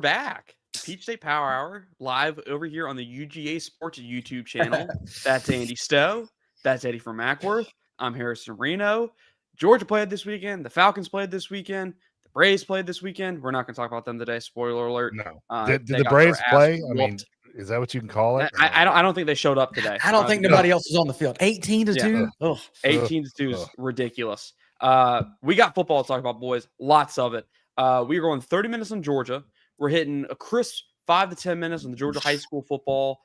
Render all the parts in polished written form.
back. Peach State Power Hour live over here on the UGA Sports YouTube channel. That's Andy Stowe. That's Eddie from Acworth. I'm Harrison Reno. Georgia played this weekend. The Falcons played this weekend. The Braves played this weekend. We're not going to talk about them today. Spoiler alert. No. Did the Braves play? I mean, is that what you can call it? I don't think they showed up today. I don't think nobody else was on the field. 18-2. 18-2 is ridiculous. We got football to talk about, boys. Lots of it. We are going 30 minutes on Georgia. We're hitting a crisp 5 to 10 minutes on the Georgia high school football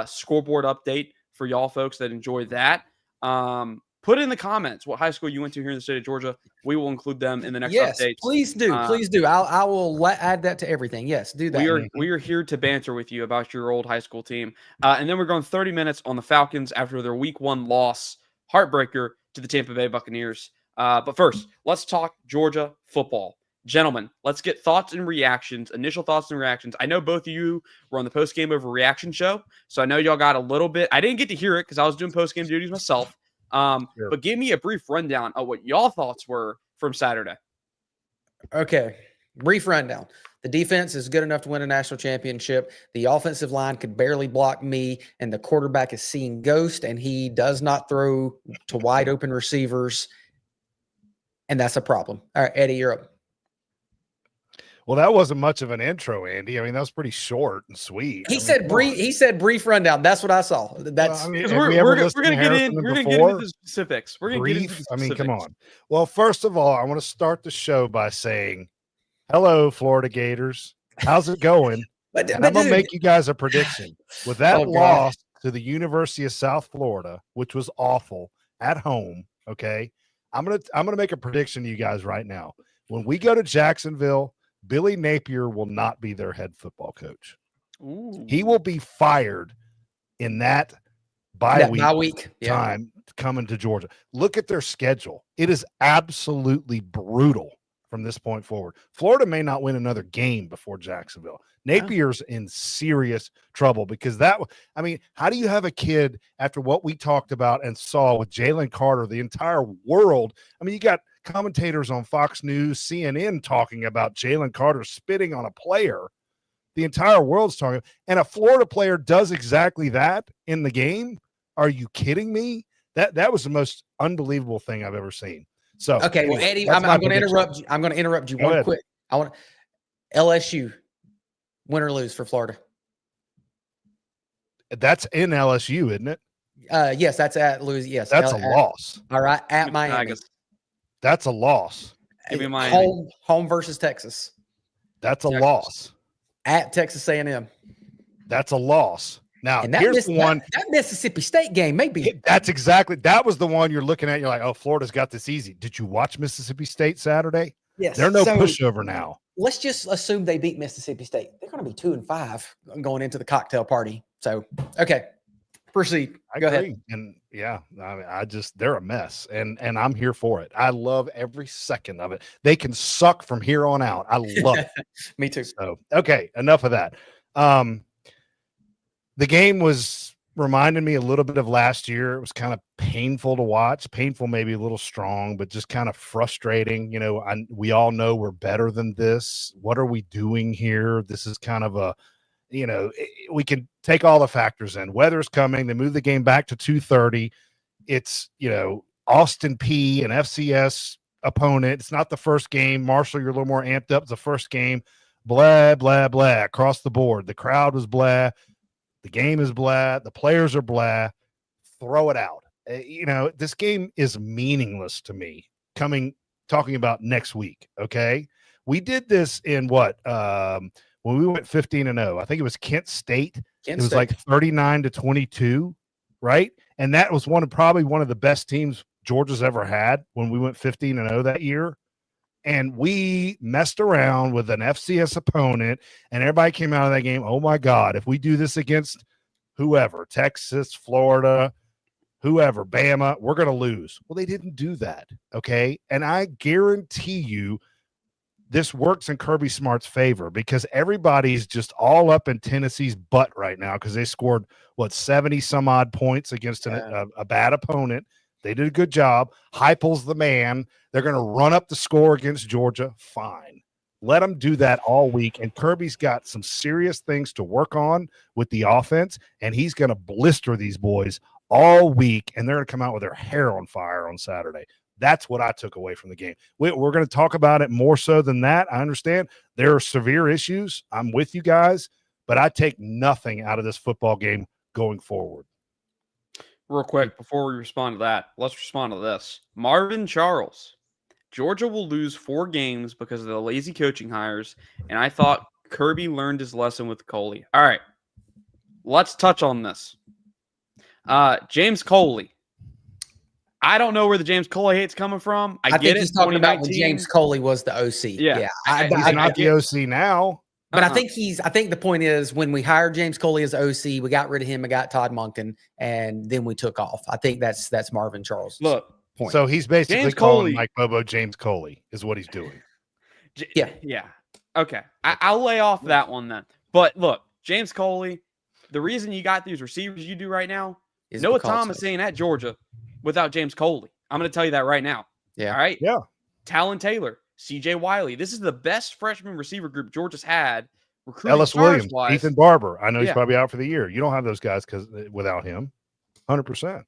scoreboard update for y'all folks that enjoy that. Put in the comments what high school you went to here in the state of Georgia. We will include them in the next update. Please do. Please do. I will add that to everything. Yes, do that. We are here to banter with you about your old high school team. And then we're going 30 minutes on the Falcons after their week 1 loss, heartbreaker, to the Tampa Bay Buccaneers. But first, let's talk Georgia football. Gentlemen, let's get thoughts and reactions, initial thoughts and reactions. I know both of you were on the post-game overreaction show, so I know y'all got a little bit. I didn't get to hear it because I was doing post-game duties myself. Sure. But give me a brief rundown of what y'all thoughts were from Saturday. Okay, brief rundown. The defense is good enough to win a national championship. The offensive line could barely block me, and the quarterback is seeing ghost, and he does not throw to wide open receivers, and that's a problem. All right, Eddie, you're up. Well, that wasn't much of an intro, Andy. I mean, that was pretty short and sweet. He said brief rundown. That's what I saw. That's we're going to get into the specifics. We're going to get into the specifics. I mean, come on. Well, first of all, I want to start the show by saying, hello, Florida Gators. How's it going? I'm going to make you guys a prediction. With that loss to the University of South Florida, which was awful at home, okay, I'm going to make a prediction to you guys right now. When we go to Jacksonville, Billy Napier will not be their head football coach. Ooh. He will be fired in that bye week time coming to Georgia. Look at their schedule. It is absolutely brutal from this point forward. Florida may not win another game before Jacksonville. Napier's in serious trouble because how do you have a kid after what we talked about and saw with Jalen Carter, the entire world? I mean, you got commentators on Fox News, CNN talking about Jalen Carter spitting on a player. The entire world's talking, and a Florida player does exactly that in the game. Are you kidding me? That was the most unbelievable thing I've ever seen. So okay, well, Eddie, I'm going to interrupt you. I'm going to interrupt you one quick. I want LSU win or lose for Florida. That's in LSU, isn't it? Yes, that's at Louisiana. Yes, that's a loss. All right, at Miami. That's a loss. Give me Miami. Home versus Texas. That's a loss. At Texas A&M. That's a loss. Now, here's the one. That Mississippi State game, maybe. That was the one you're looking at. You're like, oh, Florida's got this easy. Did you watch Mississippi State Saturday? Yes. They're no pushover now. Let's just assume they beat Mississippi State. They're going to be 2-5 going into the cocktail party. So, okay. Proceed. Go ahead. And they're a mess, and I'm here for it. I love every second of it. They can suck from here on out. I love it. Me too. So, okay, enough of that. The game was reminding me a little bit of last year. It was kind of painful to watch. Painful, maybe a little strong, but just kind of frustrating. You know, we all know we're better than this. What are we doing here? This is kind of we can take all the factors in. Weather's coming. They move the game back to 2:30. It's, Austin Peay, an FCS opponent. It's not the first game. Marshall, you're a little more amped up. It's the first game. Blah, blah, blah across the board. The crowd was blah. The game is blah. The players are blah. Throw it out. This game is meaningless to me talking about next week, okay? We did this in when we went 15-0, I think it was Kent State. It was like 39-22, right? And that was probably one of the best teams Georgia's ever had when we went 15-0 that year. And we messed around with an FCS opponent, and everybody came out of that game, oh, my God, if we do this against whoever, Texas, Florida, whoever, Bama, we're going to lose. Well, they didn't do that, okay? And I guarantee you this works in Kirby Smart's favor because everybody's just all up in Tennessee's butt right now because they scored, 70-some-odd points against a bad opponent. They did a good job. Heupel's the man. They're going to run up the score against Georgia. Fine. Let him do that all week. And Kirby's got some serious things to work on with the offense, and he's going to blister these boys all week, and they're going to come out with their hair on fire on Saturday. That's what I took away from the game. We're going to talk about it more so than that. I understand there are severe issues. I'm with you guys, but I take nothing out of this football game going forward. Real quick, before we respond to that, let's respond to this. Marvin Charles. Georgia will lose 4 games because of the lazy coaching hires, and I thought Kirby learned his lesson with Coley. All right, let's touch on this. James Coley. I don't know where the James Coley hate's coming from. I get think it. he's talking about when James Coley was the OC. Yeah. He's not the OC now. But I think the point is when we hired James Coley as OC, we got rid of him and got Todd Monken, and then we took off. I think that's Marvin Charles. Look, point. So he's basically James calling Coley, Mike Bobo James Coley is what he's doing. Yeah. Okay. I'll lay off that one then. But look, James Coley, the reason you got these receivers you do right now, Noah Thomas ain't at Georgia without James Coley. I'm going to tell you that right now. Yeah. All right? Yeah. Talon Taylor, CJ Wiley. This is the best freshman receiver group Georgia's had. Ellis Williams, Ethan Barber. I know he's probably out for the year. You don't have those guys without him. 100%.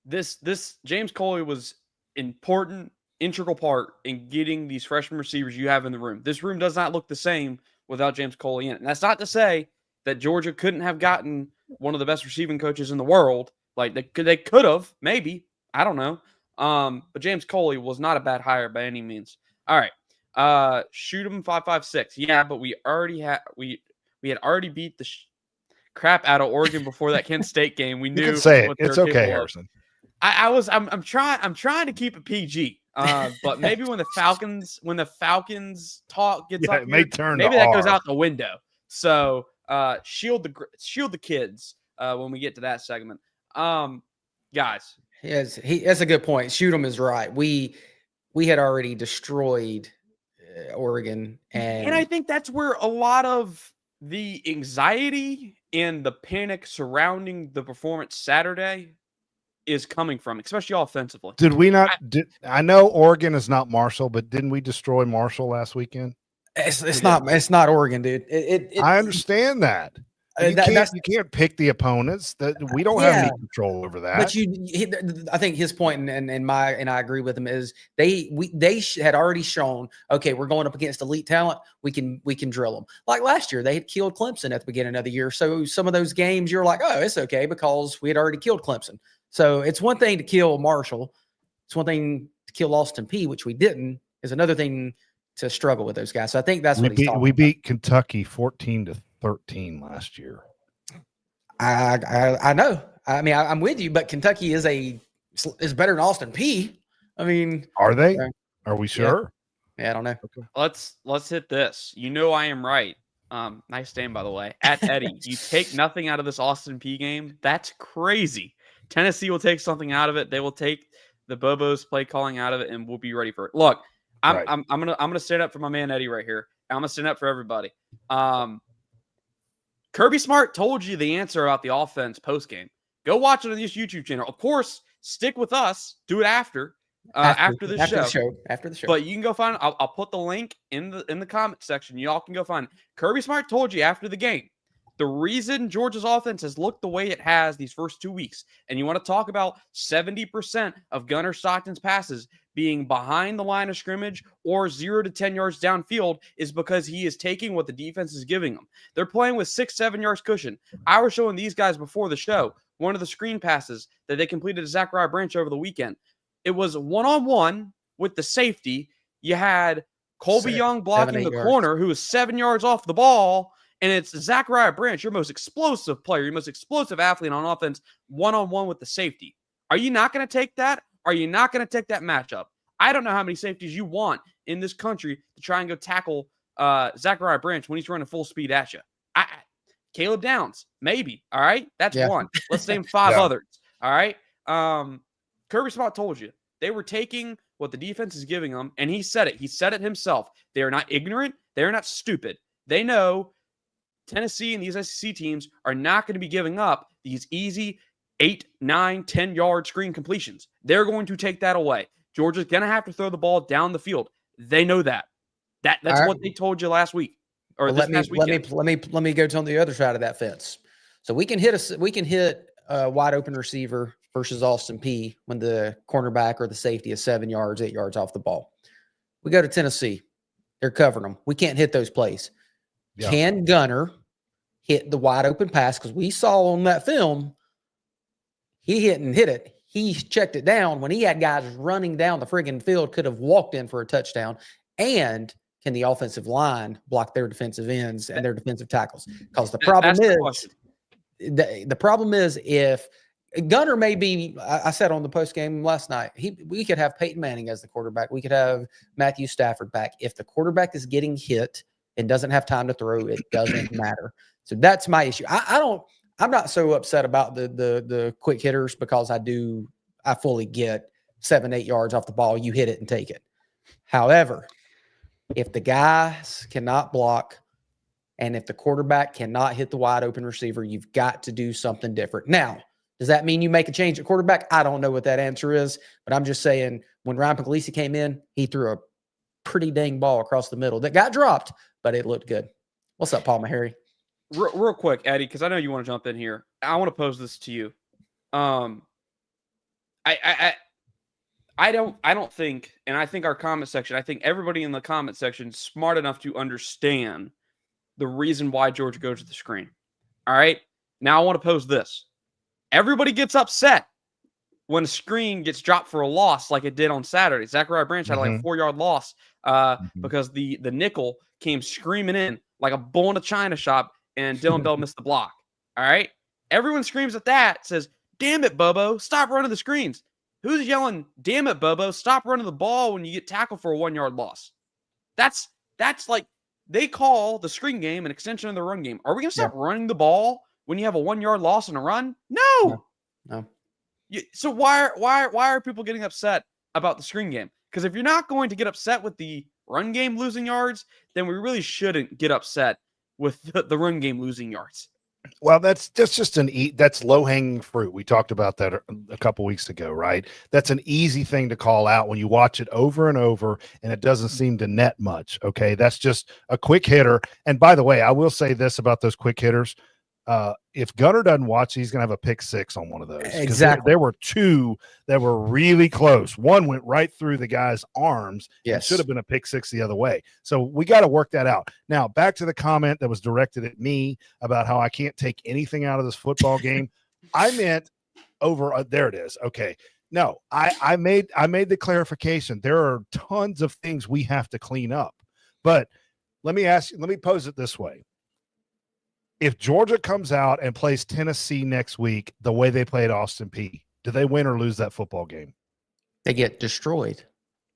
This James Coley was important, integral part in getting these freshman receivers you have in the room. This room does not look the same without James Coley in it. And that's not to say that Georgia couldn't have gotten one of the best receiving coaches in the world. Like they could have, maybe. I don't know. But James Coley was not a bad hire by any means. All right. Shoot 'em 556. Yeah, but we had already beat the crap out of Oregon before that Kent State game. We knew. You can say it. It's okay, Harrison. I'm trying to keep it PG. But maybe when the Falcons talk gets up, maybe that goes out the window. So shield the kids when we get to that segment. Guys. Yes, that's a good point. Shoot 'em is right. We had already destroyed Oregon, and I think that's where a lot of the anxiety and the panic surrounding the performance Saturday is coming from, especially offensively. Did we not? I know Oregon is not Marshall, but didn't we destroy Marshall last weekend? It's not Oregon, dude. I understand that. You can't pick the opponents. That we don't have any control over that. But I think his point, and I agree with him, is they had already shown, okay, we're going up against elite talent. We can drill them. Like last year, they had killed Clemson at the beginning of the year. So some of those games, you're like, oh, it's okay because we had already killed Clemson. So it's one thing to kill Marshall. It's one thing to kill Austin Peay, which we didn't. Is another thing to struggle with those guys. So I think that's what he's talking about. We beat Kentucky 14-13 last year. I know. I mean, I'm with you, but Kentucky is better than Austin Peay. I mean, are they? Are we sure? Yeah, I don't know. Okay. Let's hit this. You know I am right. Nice name, by the way. At Eddie, you take nothing out of this Austin Peay game. That's crazy. Tennessee will take something out of it. They will take the Bobos play calling out of it, and we'll be ready for it. Look, I'm gonna stand up for my man Eddie right here. I'm gonna stand up for everybody. Kirby Smart told you the answer about the offense post game. Go watch it on this YouTube channel. Of course, stick with us. Do it after the show. But you can go find it. I'll put the link in the comment section. Y'all can go find it. Kirby Smart told you after the game. The reason Georgia's offense has looked the way it has these first 2 weeks, and you want to talk about 70% of Gunnar Stockton's passes being behind the line of scrimmage or 0 to 10 yards downfield, is because he is taking what the defense is giving him. They're playing with 6-7 yards cushion. I was showing these guys before the show one of the screen passes that they completed to Zachariah Branch over the weekend. It was one-on-one with the safety. You had Colby Young blocking the corner, who was 7 yards off the ball. And it's Zachariah Branch, your most explosive player, your most explosive athlete on offense, one-on-one with the safety. Are you not going to take that? Are you not going to take that matchup? I don't know how many safeties you want in this country to try and go tackle Zachariah Branch when he's running full speed at you. Caleb Downs, maybe. All right? That's one. Let's name 5 others. All right? Kirby Smart told you. They were taking what the defense is giving them, and he said it. He said it himself. They are not ignorant. They are not stupid. They know Tennessee and these SEC teams are not going to be giving up these easy 8, 9, 10-yard screen completions. They're going to take that away. Georgia's going to have to throw the ball down the field. They know that. That's All right. what they told you last week or Well, this past weekend. let me go to the other side of that fence. So we can hit a wide open receiver versus Austin Peay when the cornerback or the safety is 7 yards, 8 yards off the ball. We go to Tennessee. They're covering them. We can't hit those plays. Yeah. Can Gunner hit the wide open pass? Because we saw on that film, he hit it. He checked it down when he had guys running down the friggin' field, could have walked in for a touchdown. And can the offensive line block their defensive ends and their defensive tackles? Because the problem is if Gunner may be, I said on the post game last night, we could have Peyton Manning as the quarterback. We could have Matthew Stafford back. If the quarterback is getting hit and doesn't have time to throw, it doesn't matter. So that's my issue. I'm not so upset about the quick hitters because I fully get 7, 8 yards off the ball. You hit it and take it. However, if the guys cannot block and if the quarterback cannot hit the wide open receiver, you've got to do something different. Now, does that mean you make a change at quarterback? I don't know what that answer is, but I'm just saying when Ryan Puglisi came in, he threw a pretty dang ball across the middle that got dropped, but it looked good. What's up, Paul Maharry? Real quick, Eddie, because I know you want to jump in here. I want to pose this to you. I don't think, and I think our comment section, I think everybody in the comment section is smart enough to understand the reason why Georgia goes to the screen. All right. Now I want to pose this. Everybody gets upset when a screen gets dropped for a loss like it did on Saturday. Zachariah Branch had like a 4-yard loss because the nickel came screaming in like a bull in a china shop and Dylan Bell missed the block. All right. Everyone screams at that, says, damn it, Bobo, stop running the screens. Who's yelling, damn it, Bobo, stop running the ball when you get tackled for a 1-yard loss? That's like they call the screen game an extension of the run game. Are we going to stop running the ball when you have a 1-yard loss in a run? No. So why are people getting upset about the screen game? Because if you're not going to get upset with the run game losing yards, then we really shouldn't get upset with the run game losing yards. Well, that's just that's low-hanging fruit. We talked about that a couple weeks ago, right? That's an easy thing to call out when you watch it over and over and it doesn't seem to net much, okay? That's just a quick hitter. And by the way, I will say this about those quick hitters. If Gunner doesn't watch, he's going to have a pick 6 on one of those. Exactly. There were 2 that were really close. One went right through the guy's arms. Yes. It should have been a pick 6 the other way. So we got to work that out. Now, back to the comment that was directed at me about how I can't take anything out of this football game. I meant over there it is. Okay. No, I made the clarification. There are tons of things we have to clean up. But let me pose it this way. If Georgia comes out and plays Tennessee next week the way they played Austin Peay, do they win or lose that football game? They get destroyed.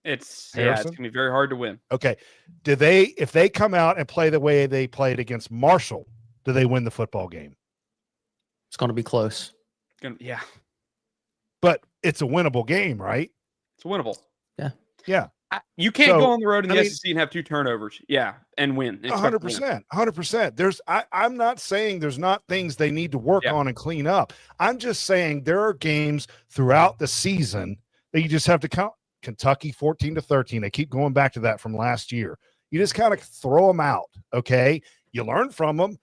It's going to be very hard to win. Okay. If they come out and play the way they played against Marshall, do they win the football game? It's going to be close. Yeah. But it's a winnable game, right? It's winnable. Yeah. Yeah. You can't go on the road in the SEC and have 2 turnovers. Yeah. And win. 100%. 100%. I'm not saying there's not things they need to work on and clean up. I'm just saying there are games throughout the season that you just have to count. Kentucky 14-13. They keep going back to that from last year. You just kind of throw them out. Okay. You learn from them.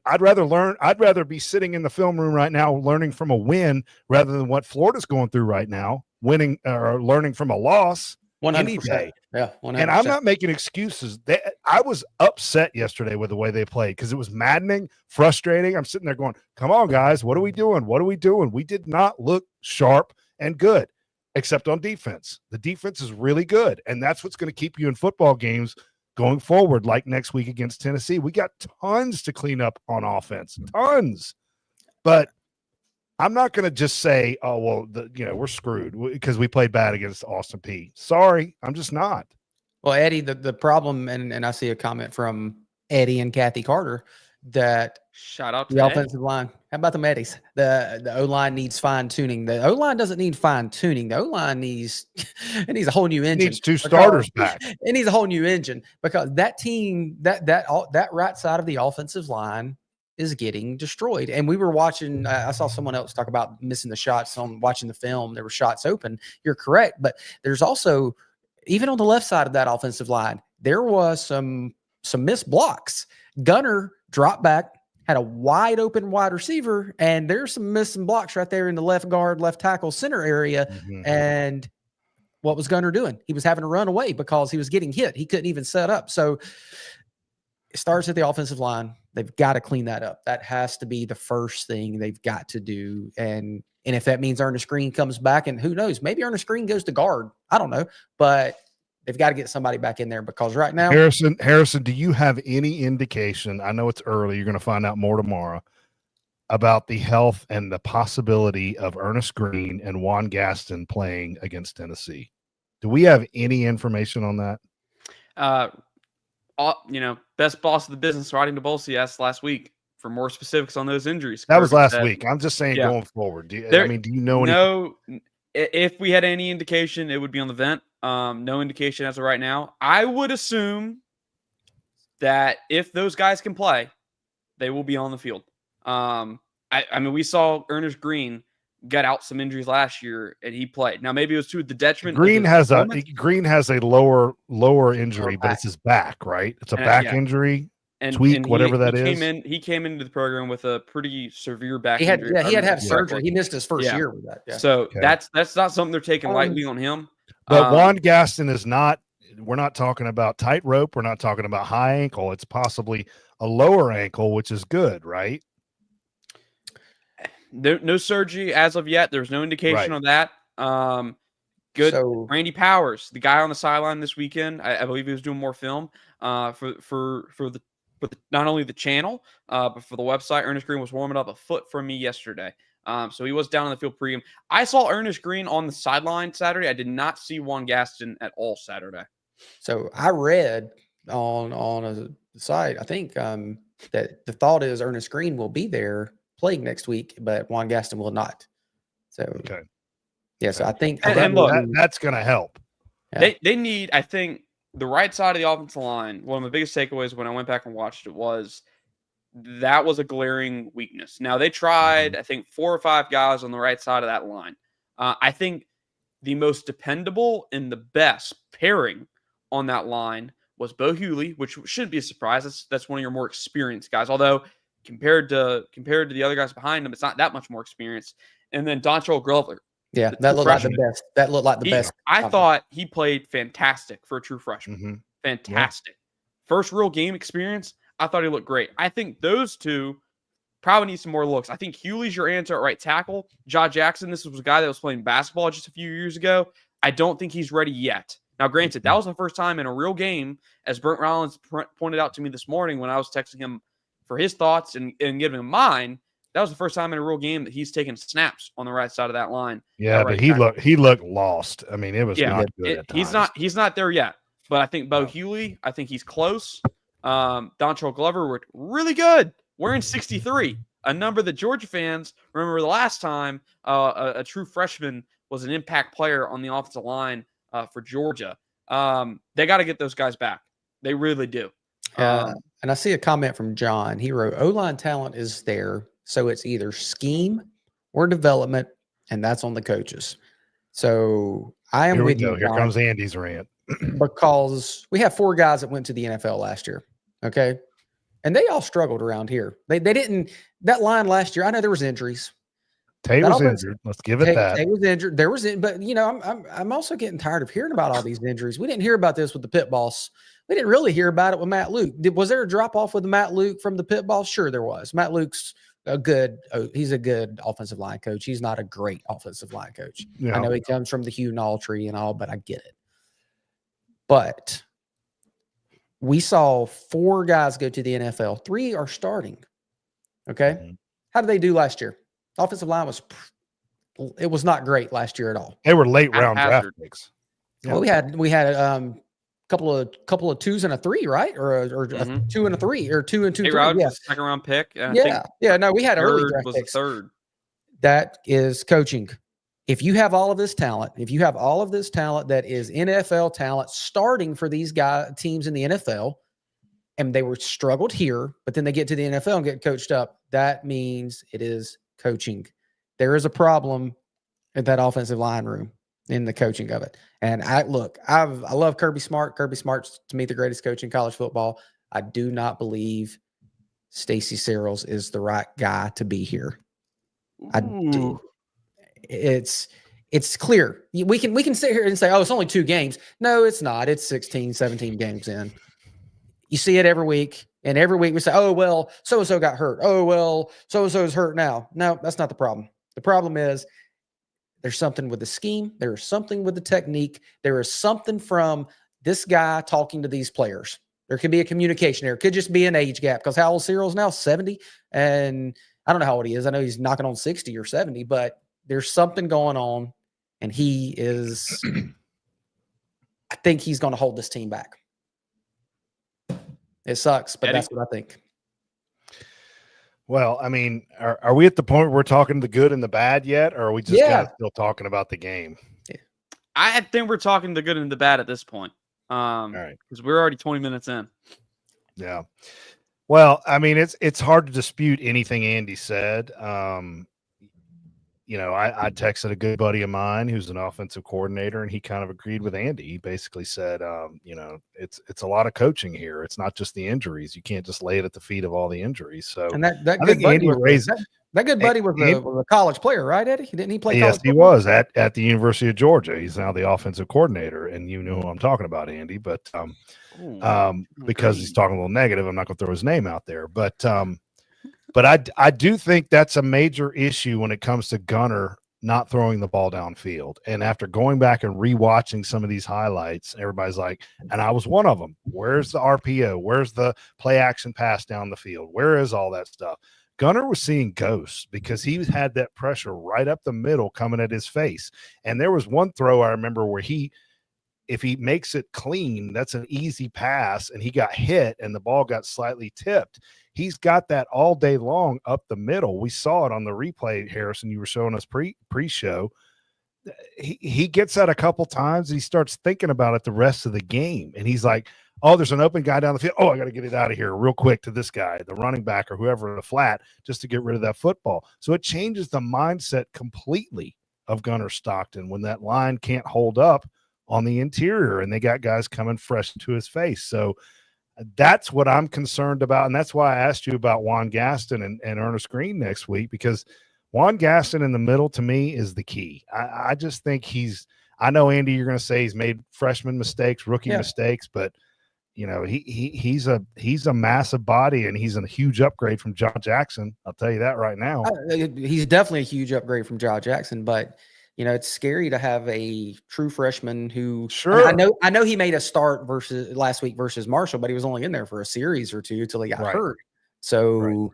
I'd rather be sitting in the film room right now learning from a win rather than what Florida's going through right now, winning or learning from a loss. 100%. Any day. Yeah, 100%. And I'm not making excuses. I was upset yesterday with the way they played because it was maddening, frustrating. I'm sitting there going, come on, guys, what are we doing? What are we doing? We did not look sharp and good, except on defense. The defense is really good, and that's what's going to keep you in football games going forward, like next week against Tennessee. We got tons to clean up on offense, tons. But I'm not going to just say, oh, well, we're screwed because we played bad against Austin Peay. Sorry, I'm just not. Well, Eddie, the problem, and I see a comment from Eddie and Kathy Carter that shout out to the offensive line. How about them Eddies? The O-line needs fine-tuning. The O-line doesn't need fine-tuning. The O-line needs a whole new engine. It needs 2 starters back. It needs a whole new engine because that team, that right side of the offensive line is getting destroyed. And we were watching, I saw someone else talk about missing the shots on watching the film. There were shots open. You're correct. But there's also, even on the left side of that offensive line, there was some missed blocks. Gunner dropped back, had a wide open wide receiver, and there's some missing blocks right there in the left guard, left tackle center area. Mhm. And what was Gunner doing? He was having to run away because he was getting hit. He couldn't even set up. So it starts at the offensive line. They've got to clean that up. That has to be the first thing they've got to do. And if that means Ernest Green comes back, and who knows, maybe Ernest Green goes to guard. I don't know, but they've got to get somebody back in there because right now, Harrison, do you have any indication? I know it's early. You're going to find out more tomorrow about the health and the possibility of Ernest Green and Juan Gaston playing against Tennessee. Do we have any information on that? Best boss of the business writing to Bolsey asked last week for more specifics on those injuries. That was last week. I'm just saying going forward. Do you know anything? No, if we had any indication, it would be on the vent. No indication as of right now. I would assume that if those guys can play, they will be on the field. We saw Ernest Green got out some injuries last year and he played. Now maybe it was to the detriment. Green has a lower injury, but it's his back, right? It's a back injury. Tweak, whatever that is. He came into the program with a pretty severe back injury. He had to have surgery. He missed his first year with that. Yeah. So that's not something they're taking lightly on him. But Juan Gaston is not. We're not talking about tightrope. We're not talking about high ankle. It's possibly a lower ankle, which is good, right? No surgery as of yet. There's no indication on that. Good. So, Randy Powers, the guy on the sideline this weekend, I believe he was doing more film for not only the channel, but for the website. Ernest Green was warming up a foot from me yesterday. So he was down on the field pregame. I saw Ernest Green on the sideline Saturday. I did not see Juan Gaston at all Saturday. So I read on a site, I think that the thought is Ernest Green will be there playing next week, but Juan Gaston will not. So so I think that's going to help. Yeah. They need, I think, the right side of the offensive line. One of the biggest takeaways when I went back and watched it was that was a glaring weakness. Now they tried, I think, 4 or 5 guys on the right side of that line. I think the most dependable and the best pairing on that line was Bo Hughley, which shouldn't be a surprise. That's one of your more experienced guys. Although compared to the other guys behind him, it's not that much more experience. And then Dontrell Glover. Yeah, that looked like the best. That looked like the best. I thought he played fantastic for a true freshman. Mm-hmm. Fantastic. Yeah. First real game experience. I thought he looked great. I think those two probably need some more looks. I think Hughley's your answer at right tackle. Josh Jackson, this was a guy that was playing basketball just a few years ago. I don't think he's ready yet. Now, granted, that was the first time in a real game, as Brent Rollins pointed out to me this morning when I was texting him for his thoughts and giving him mine. That was the first time in a real game that he's taken snaps on the right side of that line. Yeah, but he looked lost. I mean, it was not good at times. He's not there yet. But I think Bo Hughley, I think he's close. Dontrell Glover were really good. Wearing 63, a number that Georgia fans remember the last time a true freshman was an impact player on the offensive line for Georgia. They got to get those guys back. They really do. And I see a comment from John. He wrote, O-line talent is there. So it's either scheme or development, and that's on the coaches. So I am with you. Here comes Andy's rant. Because we have 4 guys that went to the NFL last year. Okay. And they all struggled around here. They didn't, that line last year, I know there was injuries. Tay was injured. Let's give it that. Tay was injured. But I'm also getting tired of hearing about all these injuries. We didn't hear about this with the pit boss. We didn't really hear about it with Matt Luke. Was there a drop off with Matt Luke from the pit boss? Sure, there was. Matt Luke's he's a good offensive line coach. He's not a great offensive line coach. Yeah. I know he comes from the Hugh Nall tree and all, but I get it. But we saw 4 guys go to the NFL. 3 are starting. Okay. Mm-hmm. How did they do last year? Offensive line was not great last year at all. They were late round draft picks. Yeah. Well, we had a couple of 2s and a 3, right? Or a 2 and a 3, or 2 and 2. Hey, 3. Yeah, second round pick. No, we had early draft picks. Third. That is coaching. If you have all of this talent, that is NFL talent starting for these teams in the NFL, and they were struggled here, but then they get to the NFL and get coached up, that means it is coaching. There is a problem at that offensive line room. in the coaching of it. And I love Kirby Smart. Kirby Smart's, to me, the greatest coach in college football. I do not believe Stacey Searles is the right guy to be here. I do. It's clear. We can sit here and say, oh, it's only 2 games. No, it's not. It's 16, 17 games in. You see it every week. And every week we say, oh, well, so-and-so got hurt. Oh, well, so-and-so is hurt now. No, that's not the problem. The problem is there's something with the scheme. There is something with the technique. There is something from this guy talking to these players. There could be a communication error. It could just be an age gap, because how old Cyril's now? 70? And I don't know how old he is. I know he's knocking on 60 or 70, but there's something going on, and he is – I think he's going to hold this team back. It sucks, but that's what I think. Well, I mean, are we at the point where we're talking the good and the bad yet, or are we just kind of still talking about the game? I think we're talking the good and the bad at this point. All right, because we're already 20 minutes in. Yeah. Well, I mean, it's hard to dispute anything Andy said. You know, I texted a good buddy of mine who's an offensive coordinator, and he kind of agreed with Andy. He basically said, you know, it's a lot of coaching here. It's not just the injuries. You can't just lay it at the feet of all the injuries. So, and that good buddy was a college player, right, Eddie? Didn't he play? Yes, he was at the University of Georgia. He's now the offensive coordinator, and you know who I'm talking about, Andy. But because he's talking a little negative, I'm not going to throw his name out there. But I do think that's a major issue when it comes to Gunner not throwing the ball downfield. And after going back and rewatching some of these highlights, everybody's like, and I was one of them. Where's the RPO? Where's the play action pass down the field? Where is all that stuff? Gunner was seeing ghosts because he had that pressure right up the middle coming at his face. And there was one throw I remember where if he makes it clean, that's an easy pass, and he got hit and the ball got slightly tipped. He's got that all day long up the middle. We saw it on the replay, Harrison. You were showing us pre-show. He gets that a couple times, and he starts thinking about it the rest of the game. And he's like, oh, there's an open guy down the field. Oh, I got to get it out of here real quick to this guy, the running back or whoever in the flat, just to get rid of that football. So it changes the mindset completely of Gunner Stockton when that line can't hold up on the interior and they got guys coming fresh to his face. So that's what I'm concerned about. And that's why I asked you about Juan Gaston and Ernest Green next week, because Juan Gaston in the middle to me is the key. I just think I know, Andy, you're going to say he's made freshman mistakes, rookie mistakes, but you know, he's a massive body, and he's a huge upgrade from John Jackson. I'll tell you that right now. He's definitely a huge upgrade from John Jackson, but you know, it's scary to have a true freshman who I know he made a start last week versus Marshall, but he was only in there for a series or two till he got hurt. So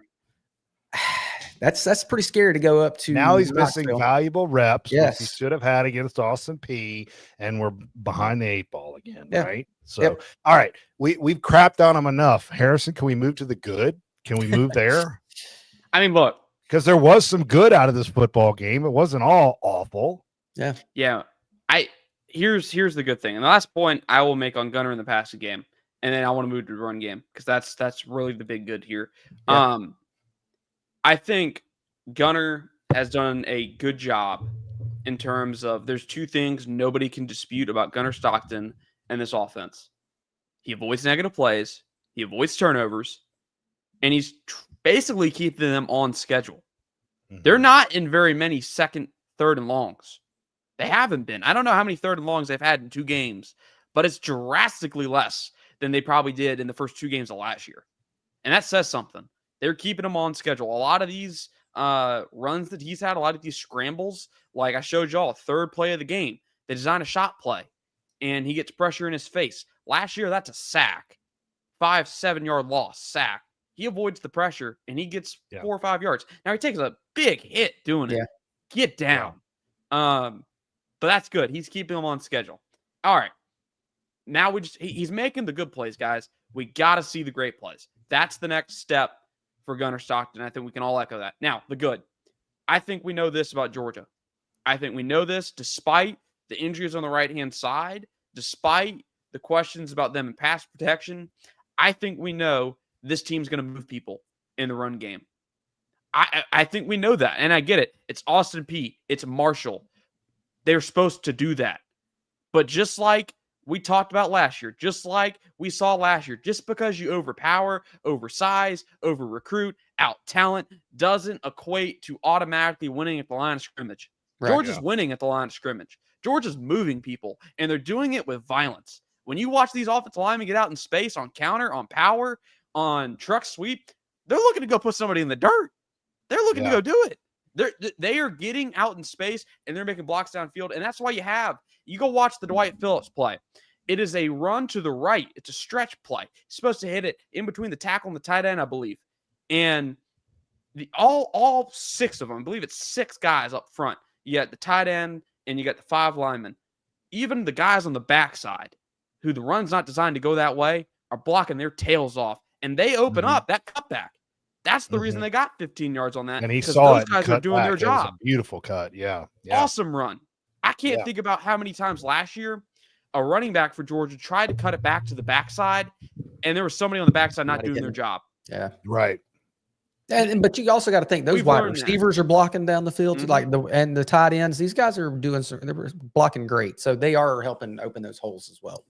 that's pretty scary to go up to. Now he's missing valuable reps. Yes, he should have had against Austin Peay, and we're behind the 8 ball again, right? So, all right, we've crapped on him enough. Harrison, can we move to the good? Can we move there? I mean, look. Because there was some good out of this football game. It wasn't all awful. Yeah. Yeah. Here's the good thing. And the last point I will make on Gunner in the passing game, and then I want to move to the run game, because that's really the big good here. Yeah. I think Gunner has done a good job in terms of there's 2 things nobody can dispute about Gunner Stockton and this offense. He avoids negative plays, he avoids turnovers, and he's basically keeping them on schedule. Mm-hmm. They're not in very many second, third, and longs. They haven't been. I don't know how many third and longs they've had in 2 games, but it's drastically less than they probably did in the first 2 games of last year. And that says something. They're keeping them on schedule. A lot of these runs that he's had, a lot of these scrambles, like I showed y'all, 3rd play of the game, they design a shot play, and he gets pressure in his face. Last year, that's a sack. 5-7 yard loss, sack. He avoids the pressure, and he gets 4 or 5 yards. Now, he takes a big hit doing it. Get down. But that's good. He's keeping them on schedule. All right. Now he's making the good plays, guys. We got to see the great plays. That's the next step for Gunner Stockton. I think we can all echo that. Now, the good. I think we know this about Georgia. I think we know this despite the injuries on the right-hand side, despite the questions about them in pass protection. I think we know this team's going to move people in the run game. I think we know that, and I get it. It's Austin Peay. It's Marshall. they're supposed to do that. But just like we talked about last year, just like we saw last year, just because you overpower, oversize, over-recruit, out-talent doesn't equate to automatically winning at the line of scrimmage. Right, Georgia's winning at the line of scrimmage. Georgia's moving people, and they're doing it with violence. When you watch these offensive linemen get out in space on counter, on power, on truck sweep, they're looking to go put somebody in the dirt. They're looking to go do it. They are getting out in space, and they're making blocks downfield, and that's why you go watch the Dwight Phillips play. It is a run to the right. It's a stretch play. He's supposed to hit it in between the tackle and the tight end, I believe. And all 6 of them, I believe it's 6 guys up front. You got the tight end, and you got the 5 linemen. Even the guys on the backside, who the run's not designed to go that way, are blocking their tails off, and they open up that cutback. That's the reason they got 15 yards on that. And he saw those it. Guys are doing their job. A beautiful cut. Yeah. Awesome run. I can't think about how many times last year a running back for Georgia tried to cut it back to the backside, and there was somebody on the backside not doing their job. Yeah. Right. But you also got to think those wide receivers are blocking down the field, and the tight ends. They're blocking great, so they are helping open those holes as well.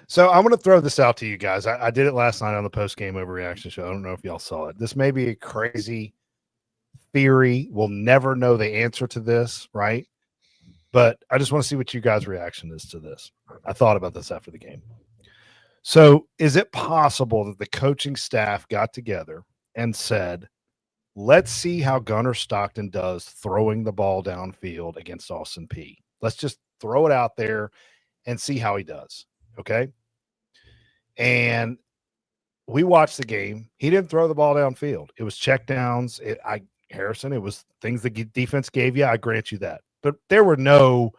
So I'm going to throw this out to you guys. I did it last night on the post-game overreaction show. I don't know if y'all saw it. This may be a crazy theory. We'll never know the answer to this, right? But I just want to see what you guys' reaction is to this. I thought about this after the game. So is it possible that the coaching staff got together and said, let's see how Gunnar Stockton does throwing the ball downfield against Austin Peay. Let's just throw it out there and see how he does. Okay. And we watched the game. He didn't throw the ball downfield. It was check downs. Harrison, it was things the defense gave you. I grant you that. But there were no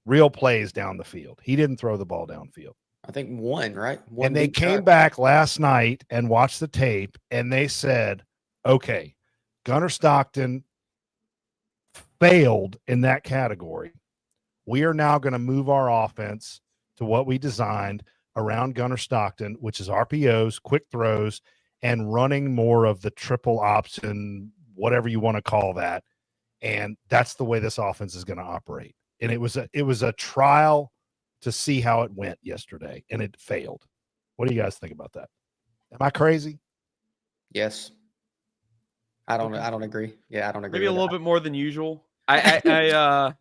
real plays down the field. He didn't throw the ball downfield. I think one, right? And they came back last night and watched the tape, and they said, okay, Gunnar Stockton failed in that category. We are now going to move our offense to what we designed around Gunnar Stockton, which is RPOs, quick throws, and running more of the triple option, whatever you want to call that. And that's the way this offense is going to operate. And it was a trial to see how it went yesterday, and it failed. What do you guys think about that? Am I crazy? Yes. I don't agree. Yeah, I don't agree. Maybe a little bit more than usual. I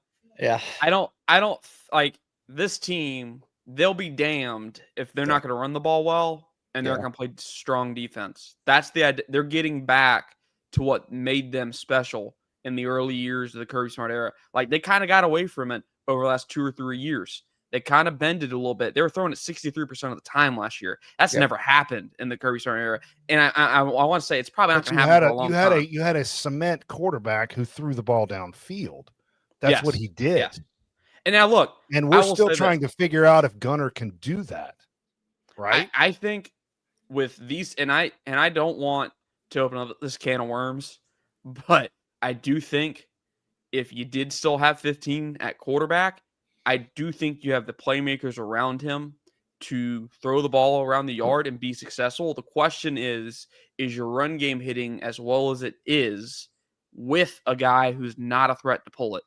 don't like this team. They'll be damned if they're not going to run the ball well and they're going to play strong defense. That's the idea. They're getting back to what made them special in the early years of the Kirby Smart era. Like, they kind of got away from it over the last 2 or 3 years. They kind of bended a little bit. They were throwing it 63% of the time last year. That's never happened in the Kirby Smart era. And I want to say it's probably not going to happen for a long time. You had a cement quarterback who threw the ball downfield. That's what he did. Yes. And now look, and we're still trying to figure out if Gunnar can do that, right? I think with these, and I don't want to open up this can of worms, but I do think if you did still have 15 at quarterback, I do think you have the playmakers around him to throw the ball around the yard and be successful. The question is your run game hitting as well as it is with a guy who's not a threat to pull it?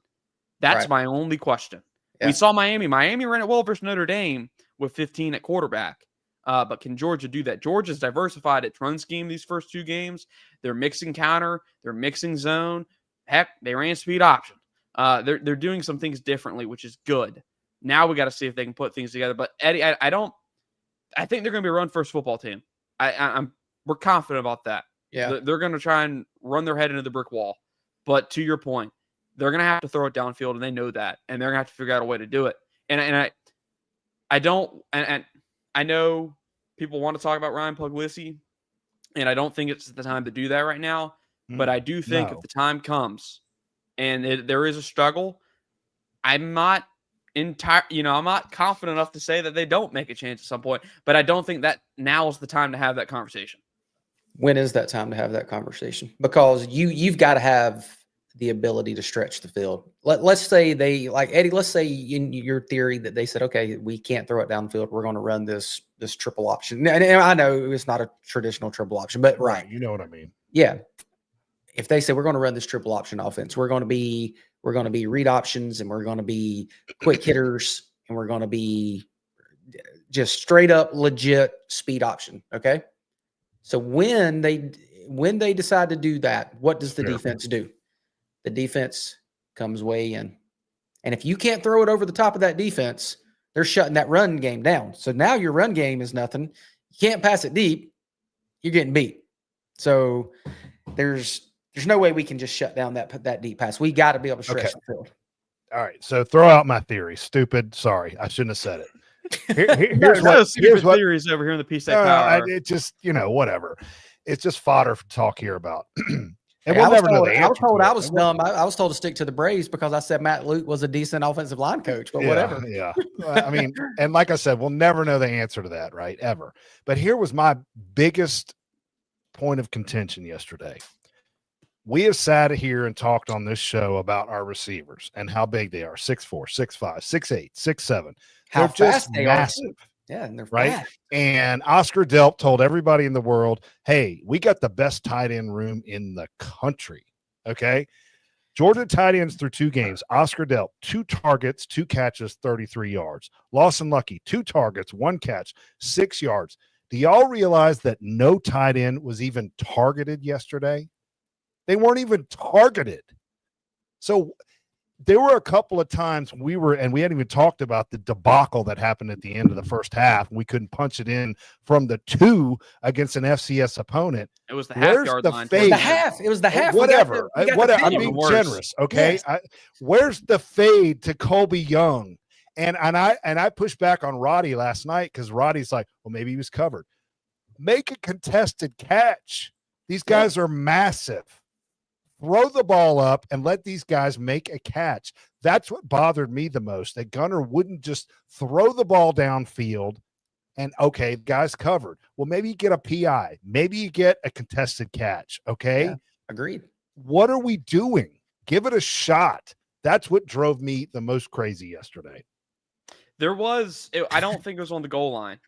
That's my only question. Yeah. We saw Miami. Miami ran it well versus Notre Dame with 15 at quarterback. But can Georgia do that? Georgia's diversified its run scheme these first 2 games. They're mixing counter. They're mixing zone. Heck, they ran speed option. They're doing some things differently, which is good. Now we got to see if they can put things together. But Eddie, I think they're going to be a run-first football team. We're confident about that. Yeah, they're going to try and run their head into the brick wall. But to your point, they're going to have to throw it downfield, and they know that, and they're going to have to figure out a way to do it. And I know people want to talk about Ryan Puglisi, and I don't think it's the time to do that right now. But I do think if the time comes and there is a struggle, I'm not I'm not confident enough to say that they don't make a chance at some point. But I don't think that now is the time to have that conversation. When is that time to have that conversation? Because you've got to have the ability to stretch the field. Let's say they, like Eddie, let's say in your theory that they said, okay, we can't throw it downfield. We're going to run this triple option. And I know it's not a traditional triple option, but right. You know what I mean? Yeah. if they say we're going to run this triple option offense, we're going to be read options, and we're going to be quick hitters, and we're going to be just straight up legit speed option. Okay. So when they decide to do that, what does the defense do? The defense comes way in. And if you can't throw it over the top of that defense, they're shutting that run game down. So now your run game is nothing. You can't pass it deep. You're getting beat. So there's no way we can just shut down that deep pass. We got to be able to stretch the field. All right. So throw out my theory. Stupid. Sorry. I shouldn't have said it. Here's what theories over here in the Peay State Power. It just, whatever. It's just fodder for talk here about. And Hey, we'll never know the I was answer told to I it. was dumb. I was told to stick to the Braves because I said Matt Luke was a decent offensive line coach, but whatever. Yeah. I mean, and like I said, we'll never know the answer to that, right? Ever. But here was my biggest point of contention yesterday. We have sat here and talked on this show about our receivers and how big they are. 6'4", 6'5", 6'8", 6'7". How They're fast just they massive. are. Yeah, and they're right. fast. And Oscar Delp told everybody in the world, hey, we got the best tight end room in the country. Okay. Georgia tight ends through 2 games. Oscar Delp, 2 targets, 2 catches, 33 yards. Lawson Lucky, 2 targets, 1 catch, 6 yards. Do y'all realize that no tight end was even targeted yesterday? They weren't even targeted. So there were a couple of times we hadn't even talked about the debacle that happened at the end of the first half. We couldn't punch it in from the 2 against an FCS opponent. It was the half-yard line. It was the half. Whatever. We got Whatever. I'm being generous. Okay. Yes. Where's the fade to Colby Young? And I pushed back on Roddy last night because Roddy's like, well, maybe he was covered. Make a contested catch. These guys are massive. Throw the ball up and let these guys make a catch. That's what bothered me the most, that Gunner wouldn't just throw the ball downfield and, okay, guys covered. Well, maybe you get a PI. Maybe you get a contested catch, okay? Yeah, agreed. What are we doing? Give it a shot. That's what drove me the most crazy yesterday. I don't think it was on the goal line.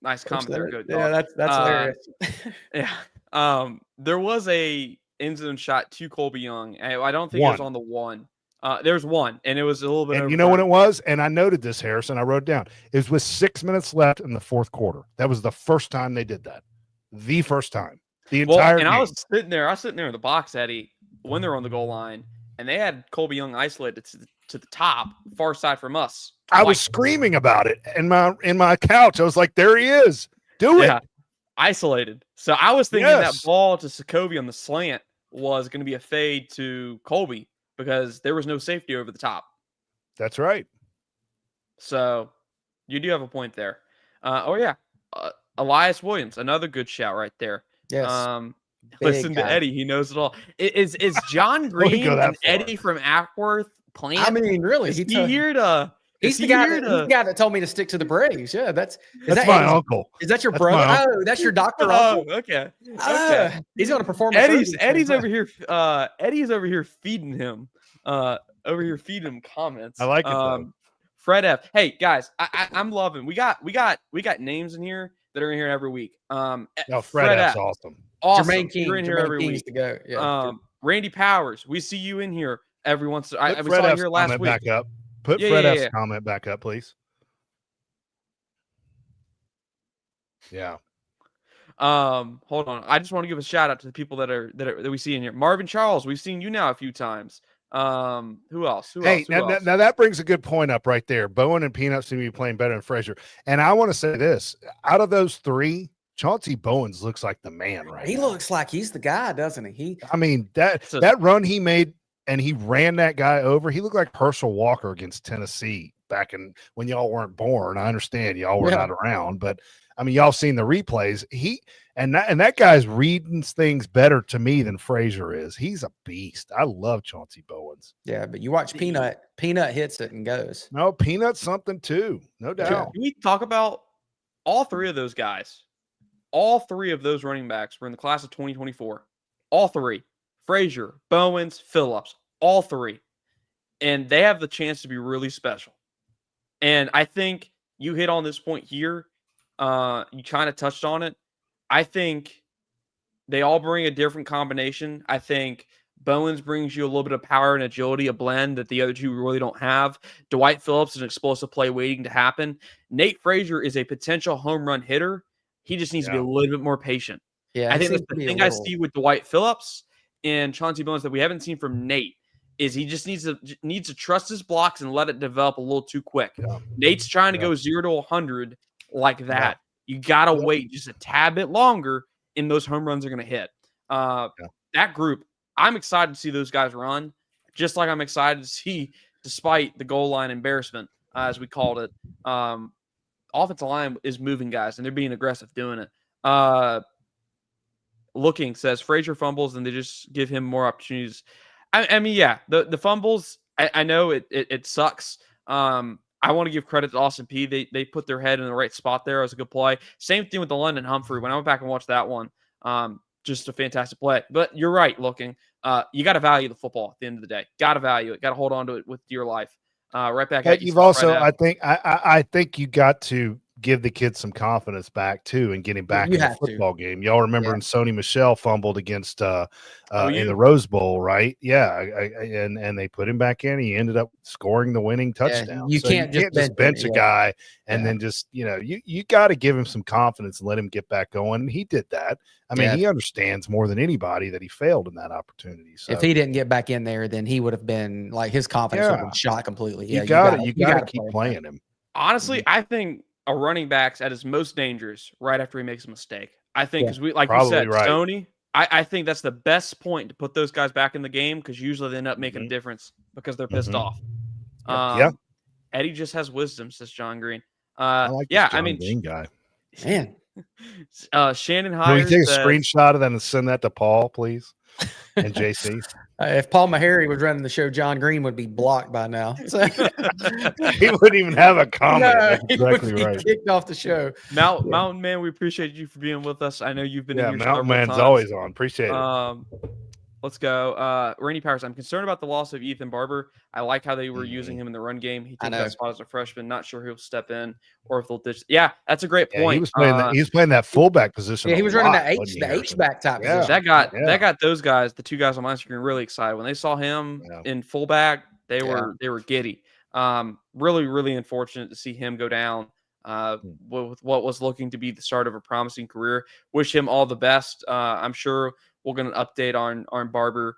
Nice comment there. Good. Yeah, that's hilarious. Yeah. There was a end zone shot to Colby Young. I don't think it was on the 1. There's 1, and it was a little bit. And you know what it was? And I noted this, Harrison. I wrote it down. It was with 6 minutes left in the 4th quarter. That was the first time they did that. The first time. The entire game. I was sitting there in the box, Eddie, when they were on the goal line, and they had Colby Young isolated to the top, far side from us. I was screaming about it in my couch. I was like, there he is. Do it. Isolated. So I was thinking that ball to Sokovia on the slant was going to be a fade to Colby because there was no safety over the top. That's right. So you do have a point there. Elias Williams, another good shout right there. Yes. Listen to Eddie. He knows it all. Is John Green and Eddie from Acworth playing? I mean, really, he's the guy that told me to stick to the Braves. Yeah, that's my uncle. Is that your brother? Oh, that's your doctor uncle. Okay. He's going to perform. Eddie's over here. Eddie's over here feeding him. Feeding him comments. I like it. Though. Fred F. Hey guys, I'm loving. We got names in here that are in here every week. Fred F's awesome. Jermaine King, you're in here every week. To go. Yeah. Randy Powers, we see you in here every once. We saw you here last week. Back up. Put Fred F's comment back up, please. Yeah. Hold on. I just want to give a shout out to the people that we see in here. Marvin Charles, we've seen you now a few times. Who else? Who else? Now that brings a good point up right there. Bowen and Peanut seem to be playing better than Frazier. And I want to say this: out of those 3, Chauncey Bowens looks like the man right now. He looks like he's the guy, doesn't he? I mean, that run he made and he ran that guy over. He looked like Herschel Walker against Tennessee back in when y'all weren't born. I understand y'all were not around, but I mean, y'all seen the replays. That guy's reading things better to me than Frazier is. He's a beast. I love Chauncey Bowens. Yeah, but you watch Peanut. Peanut hits it and goes. No, Peanut's something too. No doubt. Can we talk about all 3 of those guys? All 3 of those running backs were in the class of 2024. All 3. Frazier, Bowens, Phillips, all 3. And they have the chance to be really special. And I think you hit on this point here. You kind of touched on it. I think they all bring a different combination. I think Bowens brings you a little bit of power and agility, a blend that the other two really don't have. Dwight Phillips is an explosive play waiting to happen. Nate Frazier is a potential home run hitter. He just needs to be a little bit more patient. Yeah, I think that's the thing I see with Dwight Phillips and Chauncey Bowens that we haven't seen from Nate is he just needs to trust his blocks and let it develop a little too quick. Yeah. Nate's trying to go 0 to 100 like that. Yeah. You got to wait just a tad bit longer, and those home runs are going to hit. That group, I'm excited to see those guys run, just like I'm excited to see, despite the goal line embarrassment, as we called it. Offensive line is moving guys, and they're being aggressive doing it. Looking says Frazier fumbles, and they just give him more opportunities. I mean, yeah, the fumbles, I know it sucks. I want to give credit to Austin Peay. They put their head in the right spot there. It was a good play. Same thing with the London Humphrey. When I went back and watched that one, just a fantastic play. But you're right, Looking. You got to value the football at the end of the day. Got to value it. Got to hold on to it with dear life. Right back at you. You've also, I think you got to give the kids some confidence back too and getting back in the football game. Y'all remember when Sony Michel fumbled against in the Rose Bowl, right? Yeah, and they put him back in. He ended up scoring the winning touchdown. You can't just bench a guy and then just you got to give him some confidence and let him get back going. And he did that. I mean, he understands more than anybody that he failed in that opportunity. So if he didn't get back in there, then he would have been like his confidence would have been shot completely. Yeah, you got to keep playing him. Honestly, I think a running back's at his most dangerous right after he makes a mistake. I think because you said, Sony, I think that's the best point to put those guys back in the game because usually they end up making a difference because they're pissed off. Eddie just has wisdom, says John Green. I like this John Green guy. Man. Shannon Hires. Can we take a screenshot of that and send that to Paul, please? And JC. If Paul Maharry was running the show, John Green would be blocked by now. So. He wouldn't even have a comment. No, That's exactly he would be right. kicked off the show. Mountain Man, we appreciate you for being with us. I know you've been in here Mountain Man's always on. Appreciate it. Let's go. Rainy Powers. I'm concerned about the loss of Ethan Barber. I like how they were using him in the run game. He took that spot as a freshman. Not sure he'll step in or if they'll ditch. Yeah, that's a great point. He was playing that fullback position. Yeah, he was running the H-back type position. That got those guys, the two guys on my screen, really excited when they saw him in fullback. They were giddy. Really, really unfortunate to see him go down with what was looking to be the start of a promising career. Wish him all the best. I'm sure we're going to update on Barber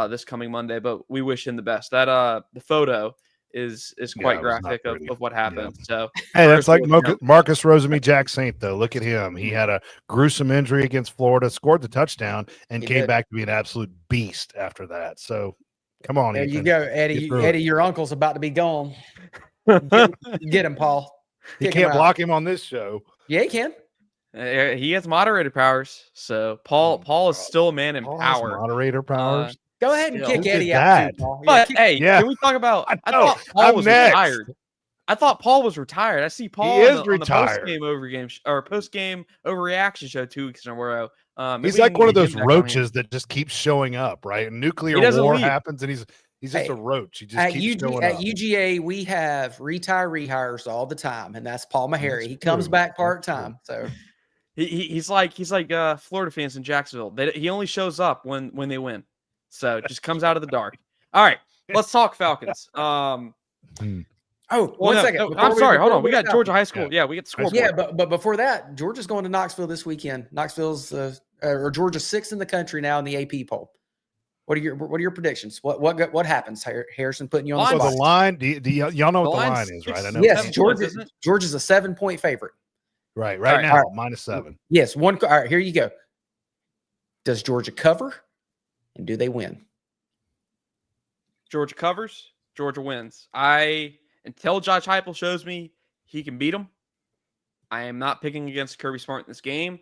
this coming Monday, but we wish him the best. That the photo is quite graphic of what happened. Yeah. So hey, that's like Marcus Rosemy-Jack Saint, though. Look at him. He had a gruesome injury against Florida, scored the touchdown, and came back to be an absolute beast after that. So come on, there Ethan. you go, Eddie. Eddie, your uncle's about to be gone. Get him, Paul. You can't block him on this show. Yeah, he can. He has moderator powers. So Paul is still a man in power. Moderator powers. Go ahead and kick Eddie out. But can we talk about? I thought Paul was retired. I thought Paul was retired. I see Paul on the post game overreaction show 2 weeks in a row. He's like one of those roaches that just keeps showing up, right? Nuclear war happens, and he's just a roach. He just keeps showing up. At UGA, we have retiree hires all the time, and that's Paul Maharry. He comes back part time. So he's like Florida fans in Jacksonville. He only shows up when they win. So just comes out of the dark. All right, let's talk Falcons. Oh, one second. I'm sorry. Hold on. We got Georgia High School. Yeah, we get the scoreboard. Yeah, but before that, Georgia's going to Knoxville this weekend. Knoxville's or Georgia's 6th in the country now in the AP poll. What are your predictions? What happens? Harrison putting you on the spot. The line. Y'all know what the line is, right? I know. Yes, Georgia's a 7-point favorite. Right now, -7. Yes, one. All right, here you go. Does Georgia cover, and do they win? Georgia covers. Georgia wins. Until Josh Heupel shows me he can beat them, I am not picking against Kirby Smart in this game.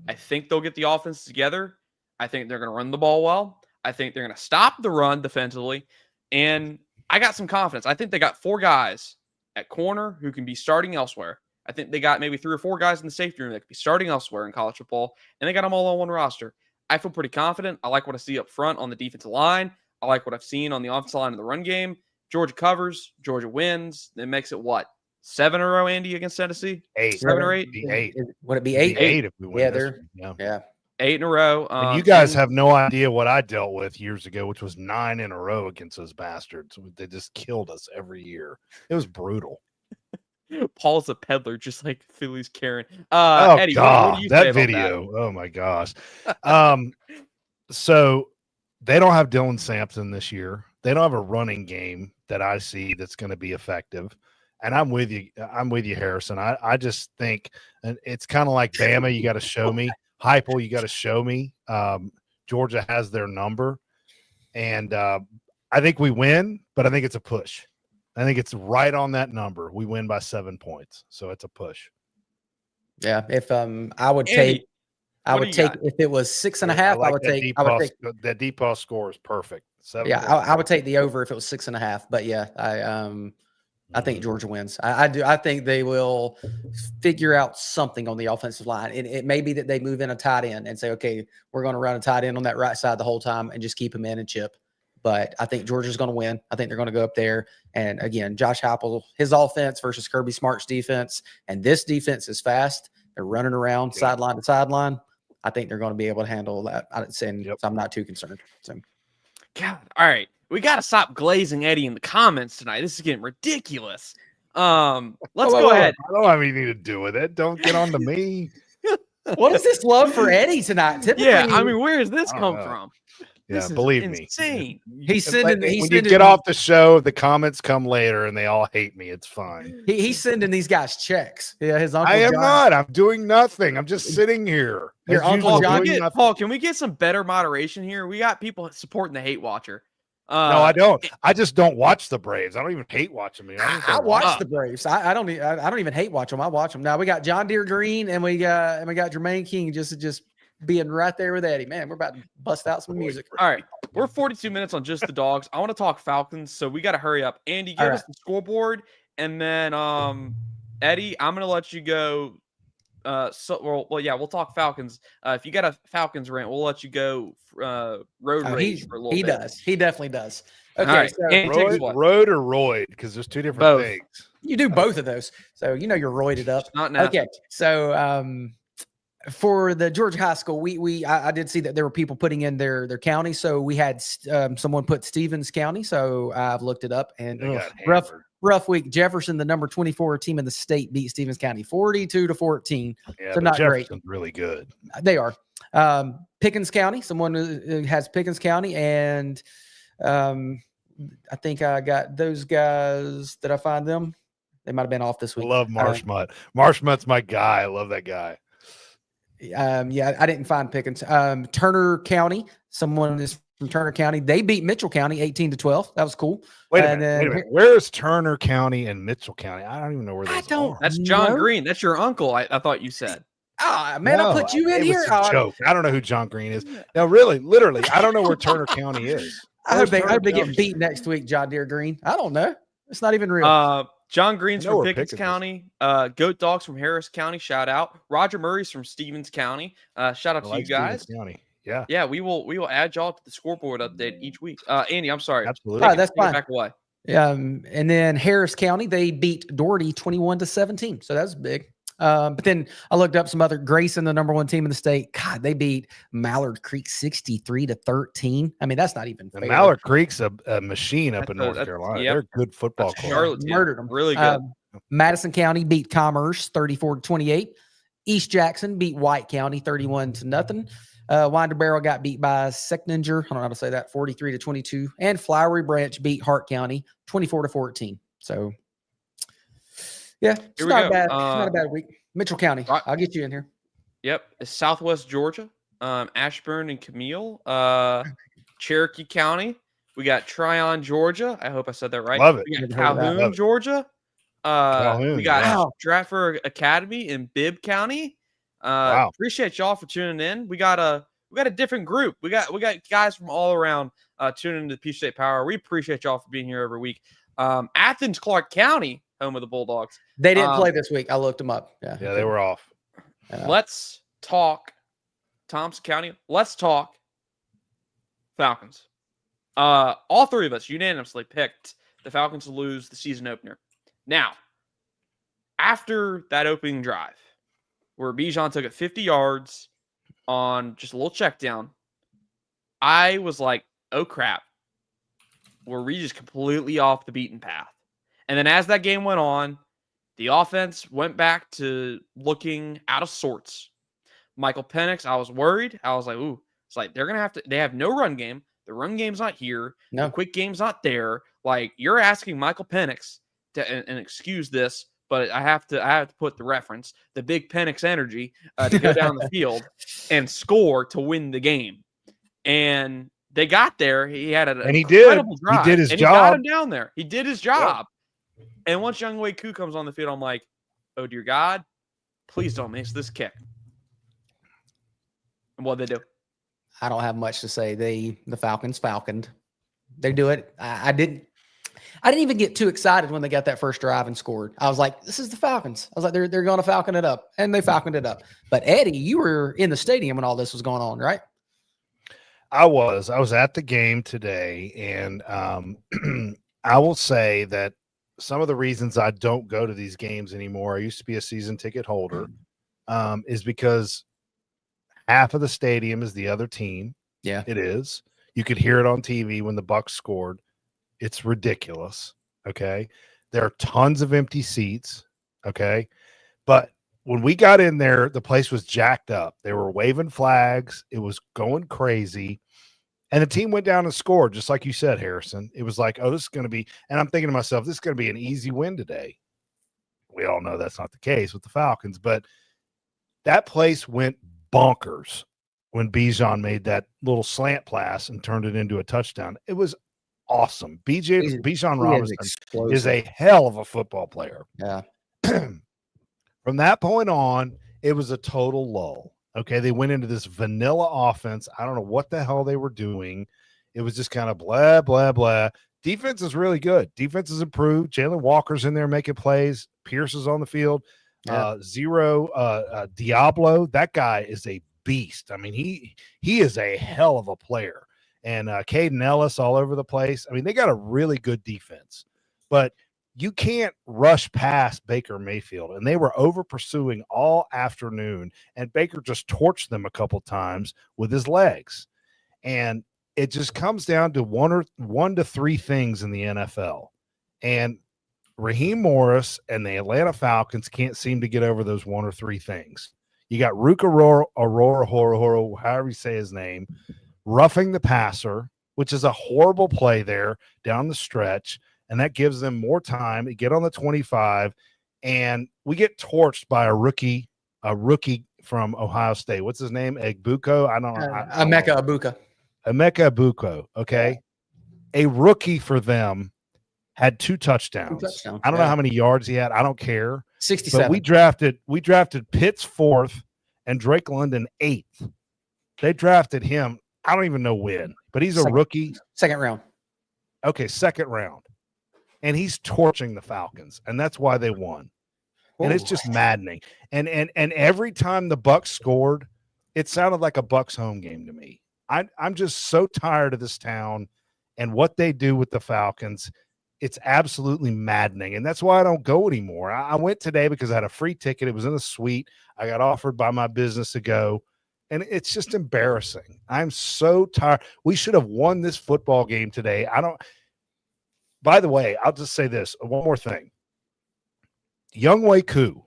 I think they'll get the offense together. I think they're going to run the ball well. I think they're going to stop the run defensively. And I got some confidence. I think they got 4 guys at corner who can be starting elsewhere. I think they got maybe 3 or 4 guys in the safety room that could be starting elsewhere in college football. And they got them all on one roster. I feel pretty confident. I like what I see up front on the defensive line. I like what I've seen on the offensive line in the run game. Georgia covers. Georgia wins. It makes it what? 7 in a row, Andy, against Tennessee? 8. 7 or 8? 8. Would it be 8? 8 if we win. Yeah, 8 in a row. And you guys and have no idea what I dealt with years ago, which was 9 in a row against those bastards. They just killed us every year. It was brutal. Paul's a peddler, just like Philly's Karen. Oh Eddie, what God, do you say that about video! Oh my gosh. So they don't have Dylan Sampson this year. They don't have a running game that I see that's going to be effective. And I'm with you. I'm with you, Harrison. I just think, and it's kind of like Bama. You got to show me. Heupel, you got to show me. Georgia has their number, and I think we win, but I think it's a push. I think it's right on that number. We win by 7 points, so it's a push. Yeah, if I would Eddie, take, if it was 6.5, I would take. That DePaul score is perfect. 7 Yeah, points. I would take the over if it was 6.5. But yeah, I think Georgia wins. I do. I think they will figure out something on the offensive line. It may be that they move in a tight end and say, okay, we're going to run a tight end on that right side the whole time and just keep him in and chip. But I think Georgia's going to win. I think they're going to go up there. And again, Josh Heupel, his offense versus Kirby Smart's defense. And this defense is fast. They're running around sideline to sideline. I think they're going to be able to handle that. So I'm not too concerned. So, God, all right. We got to stop glazing Eddie in the comments tonight. This is getting ridiculous. Let's go ahead. I don't have anything to do with it. Don't get on to me. what is this love for Eddie tonight? Typically, Yeah, I mean, where does this come from? Yeah, This is believe me. insane. He's sending. When you get off the show, the comments come later, and they all hate me. It's fine. He's sending these guys checks. Yeah, his uncle. I am John. not. I'm doing nothing. I'm just sitting here. Your As Uncle usual, John- doing nothing. Paul, can we get some better moderation here? We got people supporting the hate watcher. No, I don't. I just don't watch the Braves. I don't even hate watching them. I watch the Braves. I don't even hate watch them. I watch them. Now we got John Deere Green and we got Jermaine King just being right there with Eddie. Man, we're about to bust out some music. All right. We're 42 minutes on just the dogs. I want to talk Falcons, so we got to hurry up. Andy, give us the scoreboard, and then Eddie, I'm going to let you go. We'll talk Falcons. If you got a Falcons rant, we'll let you go road rage for a little bit. He does. He definitely does. Okay, right. so And road or roid, because there's two different things. you do both of those, so you're roided up. Not now. Okay, so for the Georgia high school, I did see that there were people putting in their county. So we had someone put Stevens County. So I've looked it up, and rough week. Jefferson, the number 24 team in the state, beat Stevens County 42-14. Yeah, so not Jefferson's great. Really good. They are. Pickens County, someone who has Pickens County, and I think I got those guys. Did I find them? They might have been off this week. I love Marshmutt. Marshmutt's my guy. I love that guy. Yeah, I didn't find Pickens. Turner County, someone is from Turner County. They beat Mitchell County 18-12. That was cool. Wait a minute. Where's Turner County and Mitchell County? I don't even know where those are. That's John Green. That's your uncle, I thought you said. Man, I put you in here. It was a joke. I don't know who John Green is. No, really, literally, I don't know where Turner County is. I hope they get beat next week, John Deere Green. I don't know. It's not even real. John Green's from Pickens County. Goat Dogs from Harris County. Shout out. Roger Murray's from Stevens County. Shout out to you guys. Yeah. We will add y'all to the scoreboard update each week. Andy, I'm sorry. Absolutely. That's fine. Back away. And then Harris County, they beat Doherty 21-17. So that's big. But then I looked up some other. Grayson, the number 1 team in the state. God, they beat Mallard Creek 63-13. I mean, that's not even fair. Mallard Creek's a machine up in North Carolina. Yep. They're a good football club. Murdered them. Really good. Madison County beat Commerce 34-28. East Jackson beat White County 31-0. Winder Barrel got beat by Seckninger. I don't know how to say that. 43-22. And Flowery Branch beat Hart County 24-14. So. Yeah, it's not bad. It's not a bad week. Mitchell County. I'll get you in here. Yep. It's Southwest Georgia. Ashburn and Camille. Cherokee County. We got Tryon, Georgia. I hope I said that right. Love it. We got Calhoun, Georgia. We got Stratford Academy in Bibb County. Appreciate y'all for tuning in. We got a different group. We got guys from all around tuning into the Peach State Power. We appreciate y'all for being here every week. Athens, Clark County, home of the Bulldogs. They didn't play this week. I looked them up. Yeah, they were off. Let's talk Thompson County. Let's talk Falcons. All three of us unanimously picked the Falcons to lose the season opener. Now, after that opening drive, where Bijan took it 50 yards on just a little check down, I was like, oh crap, were we just completely off the beaten path? And then as that game went on, the offense went back to looking out of sorts. Michael Penix, I was worried. I was like, ooh, it's like they're going to they have no run game. The run game's not here. No. The quick game's not there. Like, you're asking Michael Penix to, and excuse this, but I have to put the reference, the big Penix energy to go down the field and score to win the game. And they got there. He had an incredible drive. He did his and job. He got him down there. He did his job. Yeah. And once Younghoe Koo comes on the field, I'm like, oh, dear God, please don't miss this kick. And what they do? I don't have much to say. The Falcons falconed. They do it. I didn't even get too excited when they got that first drive and scored. I was like, this is the Falcons. I was like, they're going to falcon it up. And they falconed it up. But Eddie, you were in the stadium when all this was going on, right? I was at the game today, and I will say that some of the reasons I don't go to these games anymore, I used to be a season ticket holder, is because half of the stadium is the other team. Yeah, it is. You could hear it on TV when the Bucs scored. It's ridiculous. Okay. There are tons of empty seats. Okay. But when we got in there, the place was jacked up. They were waving flags. It was going crazy. And the team went down and scored, just like you said, Harrison. It was like, oh, this is going to be, and I'm thinking to myself, this is going to be an easy win today. We all know that's not the case with the Falcons, but that place went bonkers when Bijan made that little slant pass and turned it into a touchdown. It was awesome. Bijan Robinson is a hell of a football player. Yeah. From that point on, it was a total lull. Okay, they went into this vanilla offense. I don't know what the hell they were doing. It was just kind of blah, blah, blah. Defense is really good. Defense is improved. Jalen Walker's in there making plays. Pierce is on the field. Yeah. Diablo, that guy is a beast. I mean, he is a hell of a player. And Caden Ellis all over the place. I mean, they got a really good defense. But you can't rush past Baker Mayfield, and they were over pursuing all afternoon, and Baker just torched them a couple times with his legs. And it just comes down to one to three things in the NFL. And Raheem Morris and the Atlanta Falcons can't seem to get over those one or three things. You got Rook Aurora, however you say his name, roughing the passer, which is a horrible play there down the stretch. And that gives them more time to get on the 25, and we get torched by a rookie from Ohio State. What's his name? Egbuka? I don't know. Emeka Egbuka. Emeka Egbuka. Okay. A rookie for them had two touchdowns. I don't know how many yards he had. I don't care. 67. But we drafted Pitts 4th and Drake London 8th. They drafted him. I don't even know when, but he's a rookie. Second round. Okay, second round. And he's torching the Falcons, and that's why they won. And it's just maddening. And every time the Bucs scored, it sounded like a Bucs home game to me. I'm just so tired of this town and what they do with the Falcons. It's absolutely maddening, and that's why I don't go anymore. I went today because I had a free ticket. It was in a suite. I got offered by my business to go, and it's just embarrassing. I'm so tired. We should have won this football game today. By the way, I'll just say this. One more thing. Younghoe Koo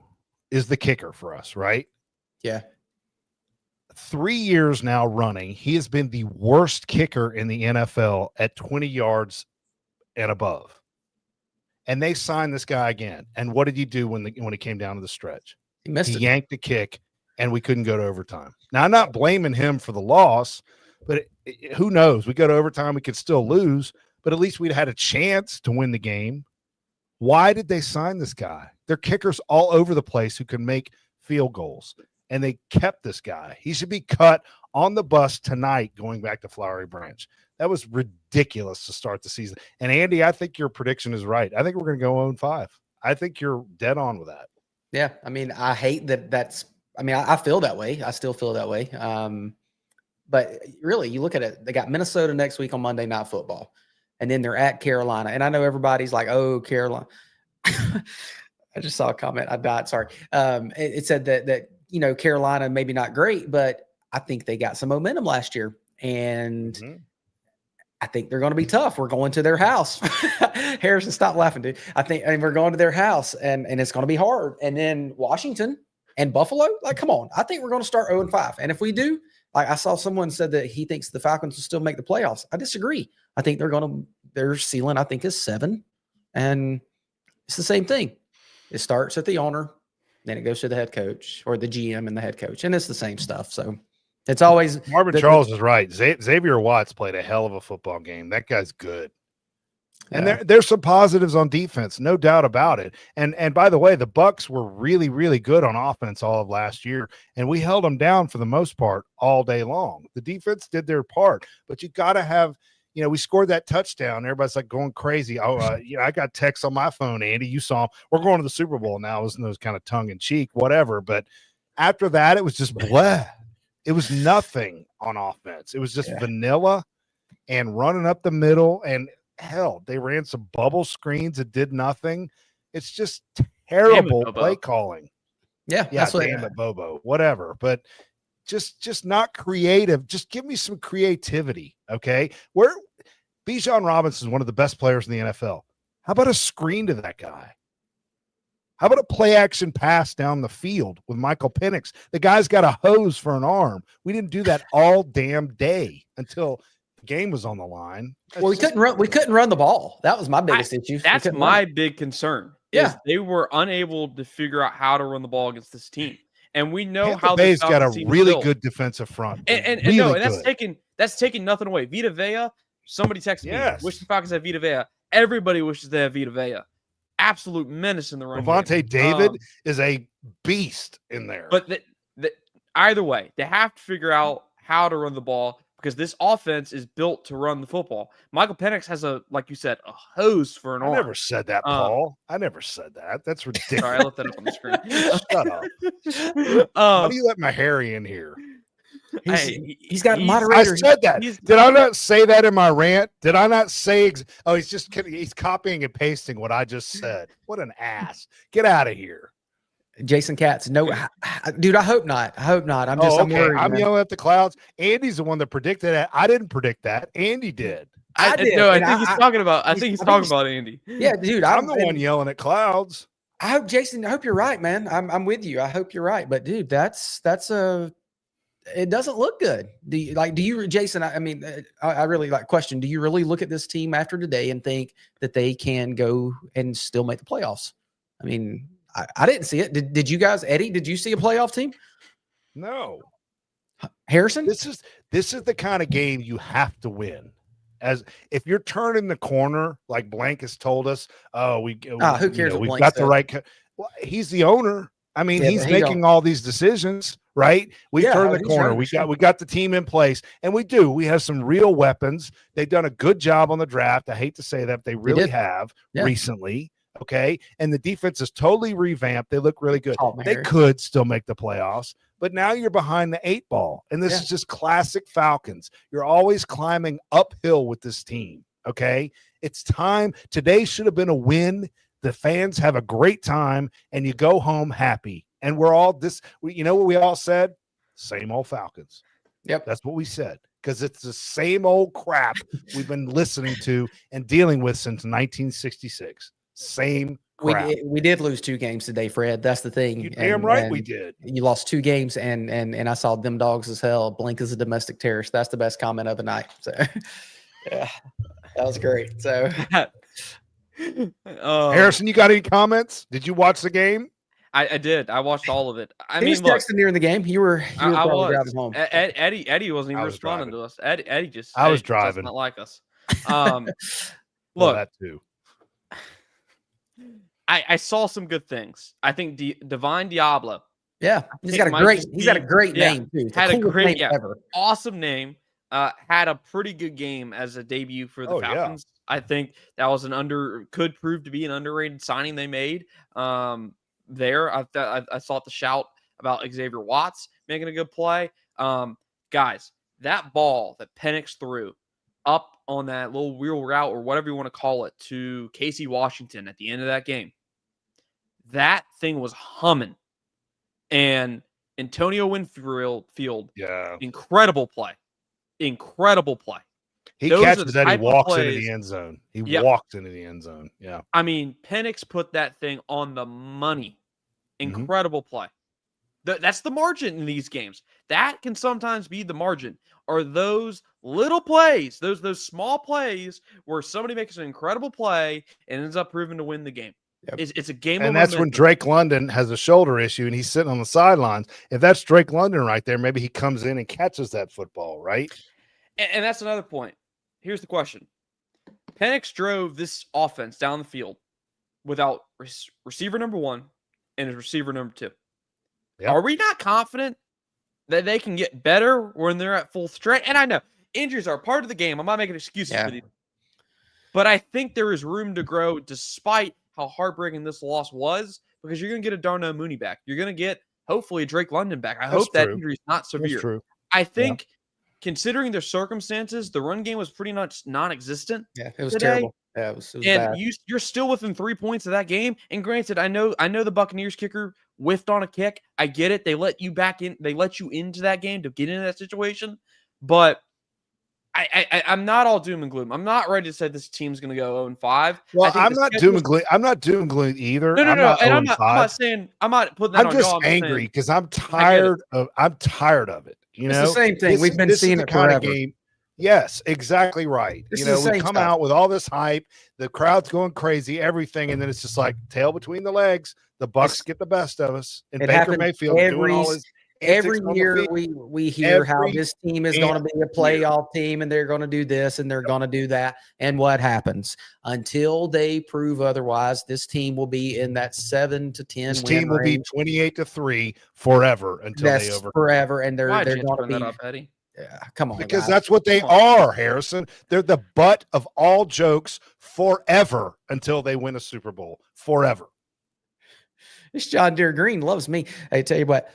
is the kicker for us, right? Yeah. 3 years now running, he has been the worst kicker in the NFL at 20 yards and above. And they signed this guy again. And what did he do when he came down to the stretch? He missed it. He yanked the kick, and we couldn't go to overtime. Now, I'm not blaming him for the loss, but who knows? We go to overtime, we could still lose. But at least we'd had a chance to win the game. Why did they sign this guy? They're kickers all over the place who can make field goals, and they kept this guy. He should be cut on the bus tonight going back to Flowery Branch. That was ridiculous to start the season. And, Andy, I think your prediction is right. I think we're going to go 0-5. I think you're dead on with that. Yeah, I mean, I hate that's – I mean, I feel that way. I still feel that way. But really, you look at it, they got Minnesota next week on Monday Night Football. And then they're at Carolina. And I know everybody's like, oh, Carolina. I just saw a comment. I died. Sorry. It said that, Carolina maybe not great, but I think they got some momentum last year, and Mm-hmm. I think they're going to be tough. We're going to their house. Harrison, stop laughing, dude. And we're going to their house, and it's going to be hard. And then Washington and Buffalo, like, come on. I think we're going to start 0-5. And if we do, like I saw someone said that he thinks the Falcons will still make the playoffs. I disagree. I think their ceiling, I think, is 7. And it's the same thing. It starts at the owner, then it goes to the head coach or the GM and the head coach. And it's the same stuff. So it's always Marvin Charles is right. Xavier Watts played a hell of a football game. That guy's good. And there's some positives on defense, no doubt about it. And by the way, the Bucs were really, really good on offense all of last year, and we held them down for the most part all day long. The defense did their part, but you got to have, we scored that touchdown. Everybody's like going crazy. I got texts on my phone, Andy. You saw them. We're going to the Super Bowl now. It was those kind of tongue in cheek, whatever. But after that, it was just blah. It was nothing on offense. It was just vanilla and running up the middle. And hell, they ran some bubble screens that did nothing. It's just terrible play calling. Yeah, damn it, Bobo, whatever. But just not creative. Just give me some creativity, okay? Bijan Robinson is one of the best players in the NFL. How about a screen to that guy? How about a play action pass down the field with Michael Penix? The guy's got a hose for an arm. We didn't do that all damn day until the game was on the line. We couldn't run the ball. That was my biggest issue. That's my big concern. Yeah, they were unable to figure out how to run the ball against this team. And we know how Bay's got a really good defensive front. And that's taking nothing away. Vita Vea, somebody texted me, wish the Falcons had Vita Vea. Everybody wishes they have Vita Vea. Absolute menace in the run. Levante David is a beast in there. But either way, they have to figure out how to run the ball because this offense is built to run the football. Michael Penix has like you said, a hose for an arm. I never said that, Paul. I never said that. That's ridiculous. Sorry, I left that up on the screen. Shut up. How do you let my Harry in here? He's got moderator. I said that. Did I not say that in my rant? Did I not say? He's just kidding. He's copying and pasting what I just said. What an ass! Get out of here, Jason Katz. No, dude. I hope not. I'm worried. I'm yelling at the clouds. Andy's the one that predicted it. I didn't predict that. Andy did. I did. No, I think he's talking about. I think he's talking about Andy. Yeah, dude. I'm the one yelling at clouds. I hope Jason. I hope you're right, man. I'm with you. I hope you're right. But dude, that's a. It doesn't look good. Jason? I really question. Do you really look at this team after today and think that they can go and still make the playoffs? I mean, I didn't see it. Did you guys, Eddie? Did you see a playoff team? No. Harrison? This is the kind of game you have to win. As if you're turning the corner, like Blank has told us. Who cares? We've got the right. Well, he's the owner. I mean, he's making all these decisions, right? We turned the corner. We got the team in place, and we do. We have some real weapons. They've done a good job on the draft. I hate to say that, but they really have recently. Okay, and the defense is totally revamped. They look really good. They could still make the playoffs, but now you're behind the 8 ball, and this is just classic Falcons. You're always climbing uphill with this team. Okay, it's time. Today should have been a win. The fans have a great time, and you go home happy. And we're all you know what we all said? Same old Falcons. Yep. That's what we said, because it's the same old crap we've been listening to and dealing with since 1966. Same crap. We did lose 2 games today, Fred. That's the thing. You're damn right we did. You lost 2 games, and I saw them dogs as hell. Blink as a domestic terrorist. That's the best comment of the night. So, yeah, that was great. So. Harrison, you got any comments? Did you watch the game? I did. I watched all of it. He was texting during the game. You were probably driving home. Eddie wasn't even responding to us. Eddie just. I was driving. Not like us. Look, that too. I saw some good things. I think Divine Diablo. Yeah, he's got a great name too. Had a great awesome name. Had a pretty good game as a debut for the Falcons. Yeah. I think that was could prove to be an underrated signing they made. There, I thought the shout about Xavier Watts making a good play. Guys, that ball that Penix threw up on that little wheel route or whatever you want to call it to Casey Washington at the end of that game, that thing was humming. And Antonio Winfield, Yeah. incredible play. Incredible play. He Those are catches the that. He type of walks into plays- the end zone. He Yep. walks into the end zone. Yeah. I mean, Penix put that thing on the money. Incredible play. That's the margin in these games. That can sometimes be the margin. Are those little plays, those small plays where somebody makes an incredible play and ends up proving to win the game. Yep. It's a game And of that's when momentum. Drake London has a shoulder issue and he's sitting on the sidelines. If that's Drake London right there, maybe he comes in and catches that football, right? And that's another point. Here's the question. Penix drove this offense down the field without receiver number 1 and his receiver number 2. Yep. Are we not confident that they can get better when they're at full strength? And I know injuries are part of the game. I'm not making excuses for these. But I think there is room to grow despite how heartbreaking this loss was, because you're going to get a Darnell Mooney back. You're going to get, hopefully, Drake London back. I hope that injury is not severe. That's true. I think, considering their circumstances, the run game was pretty much non-existent. Yeah, it was today. terrible. Yeah, it was And bad. you're still within 3 points of that game. And granted, I know the Buccaneers kicker whiffed on a kick. I get it. They let you back in. They let you into that game to get into that situation. But I'm not all doom and gloom. I'm not ready to say this team's going to go 0-5. Well, I'm not doom and gloom. I'm not doom and gloom either. No. And I'm not 0-5. saying I'm not putting that I'm on just y'all. angry because I'm tired of it. You know, It's the same thing. We've been seeing it kind forever. of game. Yes, exactly right. This You is know, the we same come stuff. out with all this hype, the crowd's going crazy, everything, and then it's just like tail between the legs. The Bucks get the best of us, and It Baker happens Mayfield doing all his every antics on the year. field. We hear how Every this team is going to be a playoff team, and they're going to do this and they're going to do that. And what happens until they prove otherwise? This team will be in that 7 to 10. This team will be 28-3 forever until they overcome. Forever, and they're Why'd going you to bring be. that up, Eddie? Yeah, come on, Because guys. that's what they are, Harrison. They're the butt of all jokes forever until they win a Super Bowl. Forever. This John Deere Green loves me. I tell you what.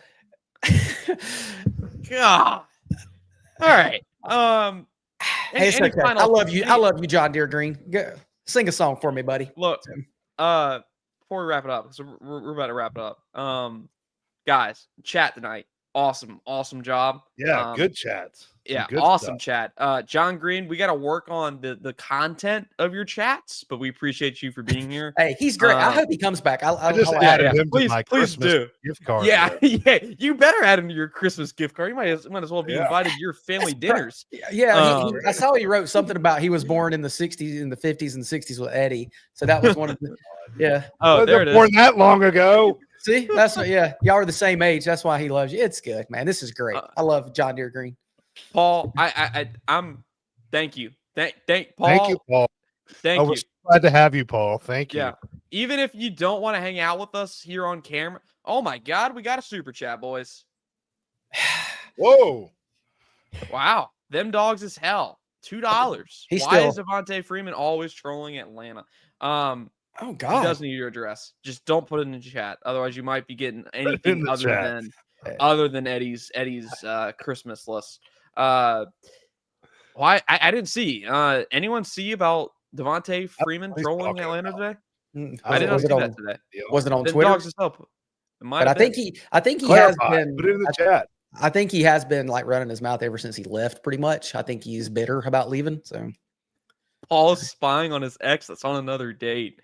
God. All right. Hey, it's okay. I love you. I love you, John Deere Green. Go, sing a song for me, buddy. Look, before we wrap it up, so we're about to wrap it up. Guys, chat tonight. Awesome job. Yeah, good chats. Yeah, good awesome stuff. chat. John Green, we got to work on the content of your chats, but we appreciate you for being here. Hey, he's great. I hope he comes back. I just I'll added add him to my please Christmas do. gift card. Yeah, you better add him to your Christmas gift card. You might as well be invited to your family dinners. Yeah, I saw he wrote something about he was born in the 60s, in the 50s and 60s with Eddie. So that was one of the yeah. Oh, there it is. Born that long ago. See, that's what, yeah. Y'all are the same age. That's why he loves you. It's good, man. This is great. I love John Deere Green. Paul, I'm thank you. Thank Paul. Thank you, Paul. Thank you. We're glad to have you, Paul. Thank you. Yeah. Even if you don't want to hang out with us here on camera. Oh my God, we got a super chat, boys. Whoa. Wow. Them dogs is hell. $2. He's Why still- is Devontae Freeman always trolling Atlanta? Oh He God. does need your address. Just don't put it in the chat. Otherwise, you might be getting anything the chat. other than Eddie's Christmas list. Why I didn't see. Anyone see about Devontae Freeman he's trolling talking Atlanta about. today? I did not see that today. Was it on Them Twitter? dogs is help. It might But I have been. think he has Clarify. been. Put it in the chat. I think he has been like running his mouth ever since he left. Pretty much. I think he's bitter about leaving. So Paul is spying on his ex that's on another date.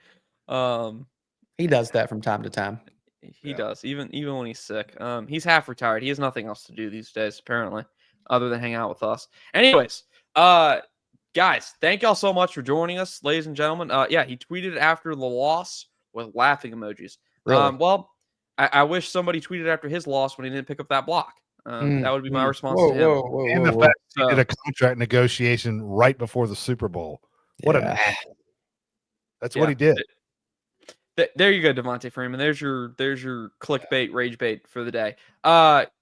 he does that from time to time. He does, even when he's sick. He's half retired. He has nothing else to do these days, apparently, other than hang out with us. Anyways, guys, thank y'all so much for joining us, ladies and gentlemen. Yeah, he tweeted after the loss with laughing emojis. Really? Well, I wish somebody tweeted after his loss when he didn't pick up that block. That would be my response to him. And the fact he did a contract negotiation right before the Super Bowl. What an asshole. That's what he did. There you go, Devontae Freeman. There's your clickbait, rage bait for the day.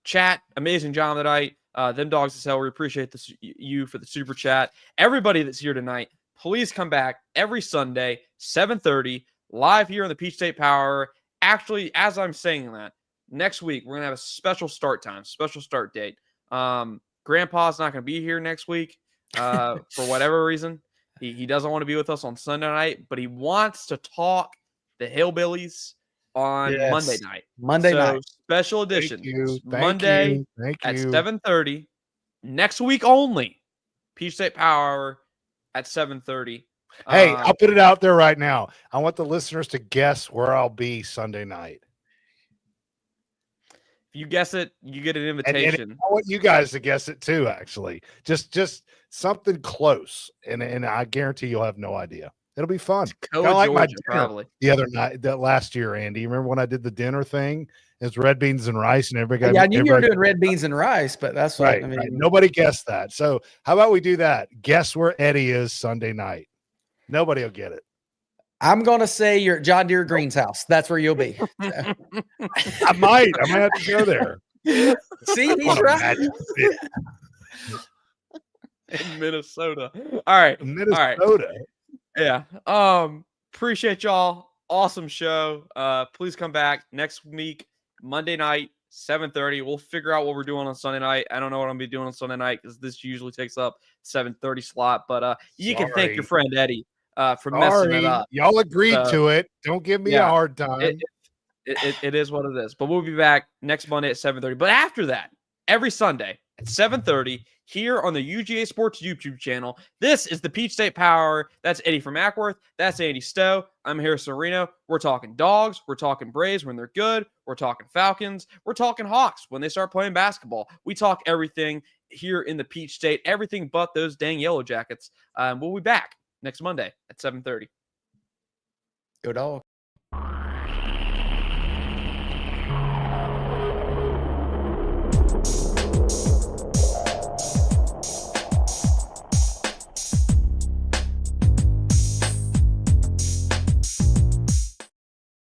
Chat, amazing job tonight. Them dogs as hell. We appreciate you for the super chat. Everybody that's here tonight, please come back every Sunday, 7:30, live here on the Peach State Power. Actually, as I'm saying that, next week we're gonna have a special start time, special start date. Grandpa's not gonna be here next week for whatever reason. He doesn't want to be with us on Sunday night, but he wants to talk the Hillbillies on Monday Yes. night. Monday night. Special edition. Monday Thank at you. 7:30. Next week only. Peach State Power Hour at 7:30. Hey, I'll put it out there right now. I want the listeners to guess where I'll be Sunday night. If you guess it, you get an And invitation. I want you guys to guess it too, actually. Just something close. And I guarantee you'll have no idea. It'll be fun. Kind of like my Georgia, dinner probably. the other night, that last year, Andy. You remember when I did the dinner thing? It's red beans and rice, and everybody. Yeah, I knew you were doing red beans and rice, but that's what right. I mean. Right. Nobody guessed that. So how about we do that? Guess where Eddie is Sunday night. Nobody will get it. I'm gonna say you're at John Deere Green's house. That's where you'll be. I might have to go there. See, he's right. In Minnesota. All right. Minnesota. All right. Yeah. Appreciate y'all. Awesome show. Please come back next week, Monday night, 7:30. We'll figure out what we're doing on Sunday night. I don't know what I'm gonna be doing on Sunday night because this usually takes up 7:30 slot. But you can thank your friend Eddie for messing it up. Y'all agreed to it. Don't give me a hard time. It is what it is. But we'll be back next Monday at 7:30. But after that, every Sunday at 7:30 here on the UGA Sports YouTube channel. This is the Peach State Power. That's Eddie from Acworth. That's Andy Stowe. I'm Harrison Reno. We're talking dogs. We're talking Braves when they're good. We're talking Falcons. We're talking Hawks when they start playing basketball. We talk everything here in the Peach State, everything but those dang Yellow Jackets. We'll be back next Monday at 7:30. Go dog.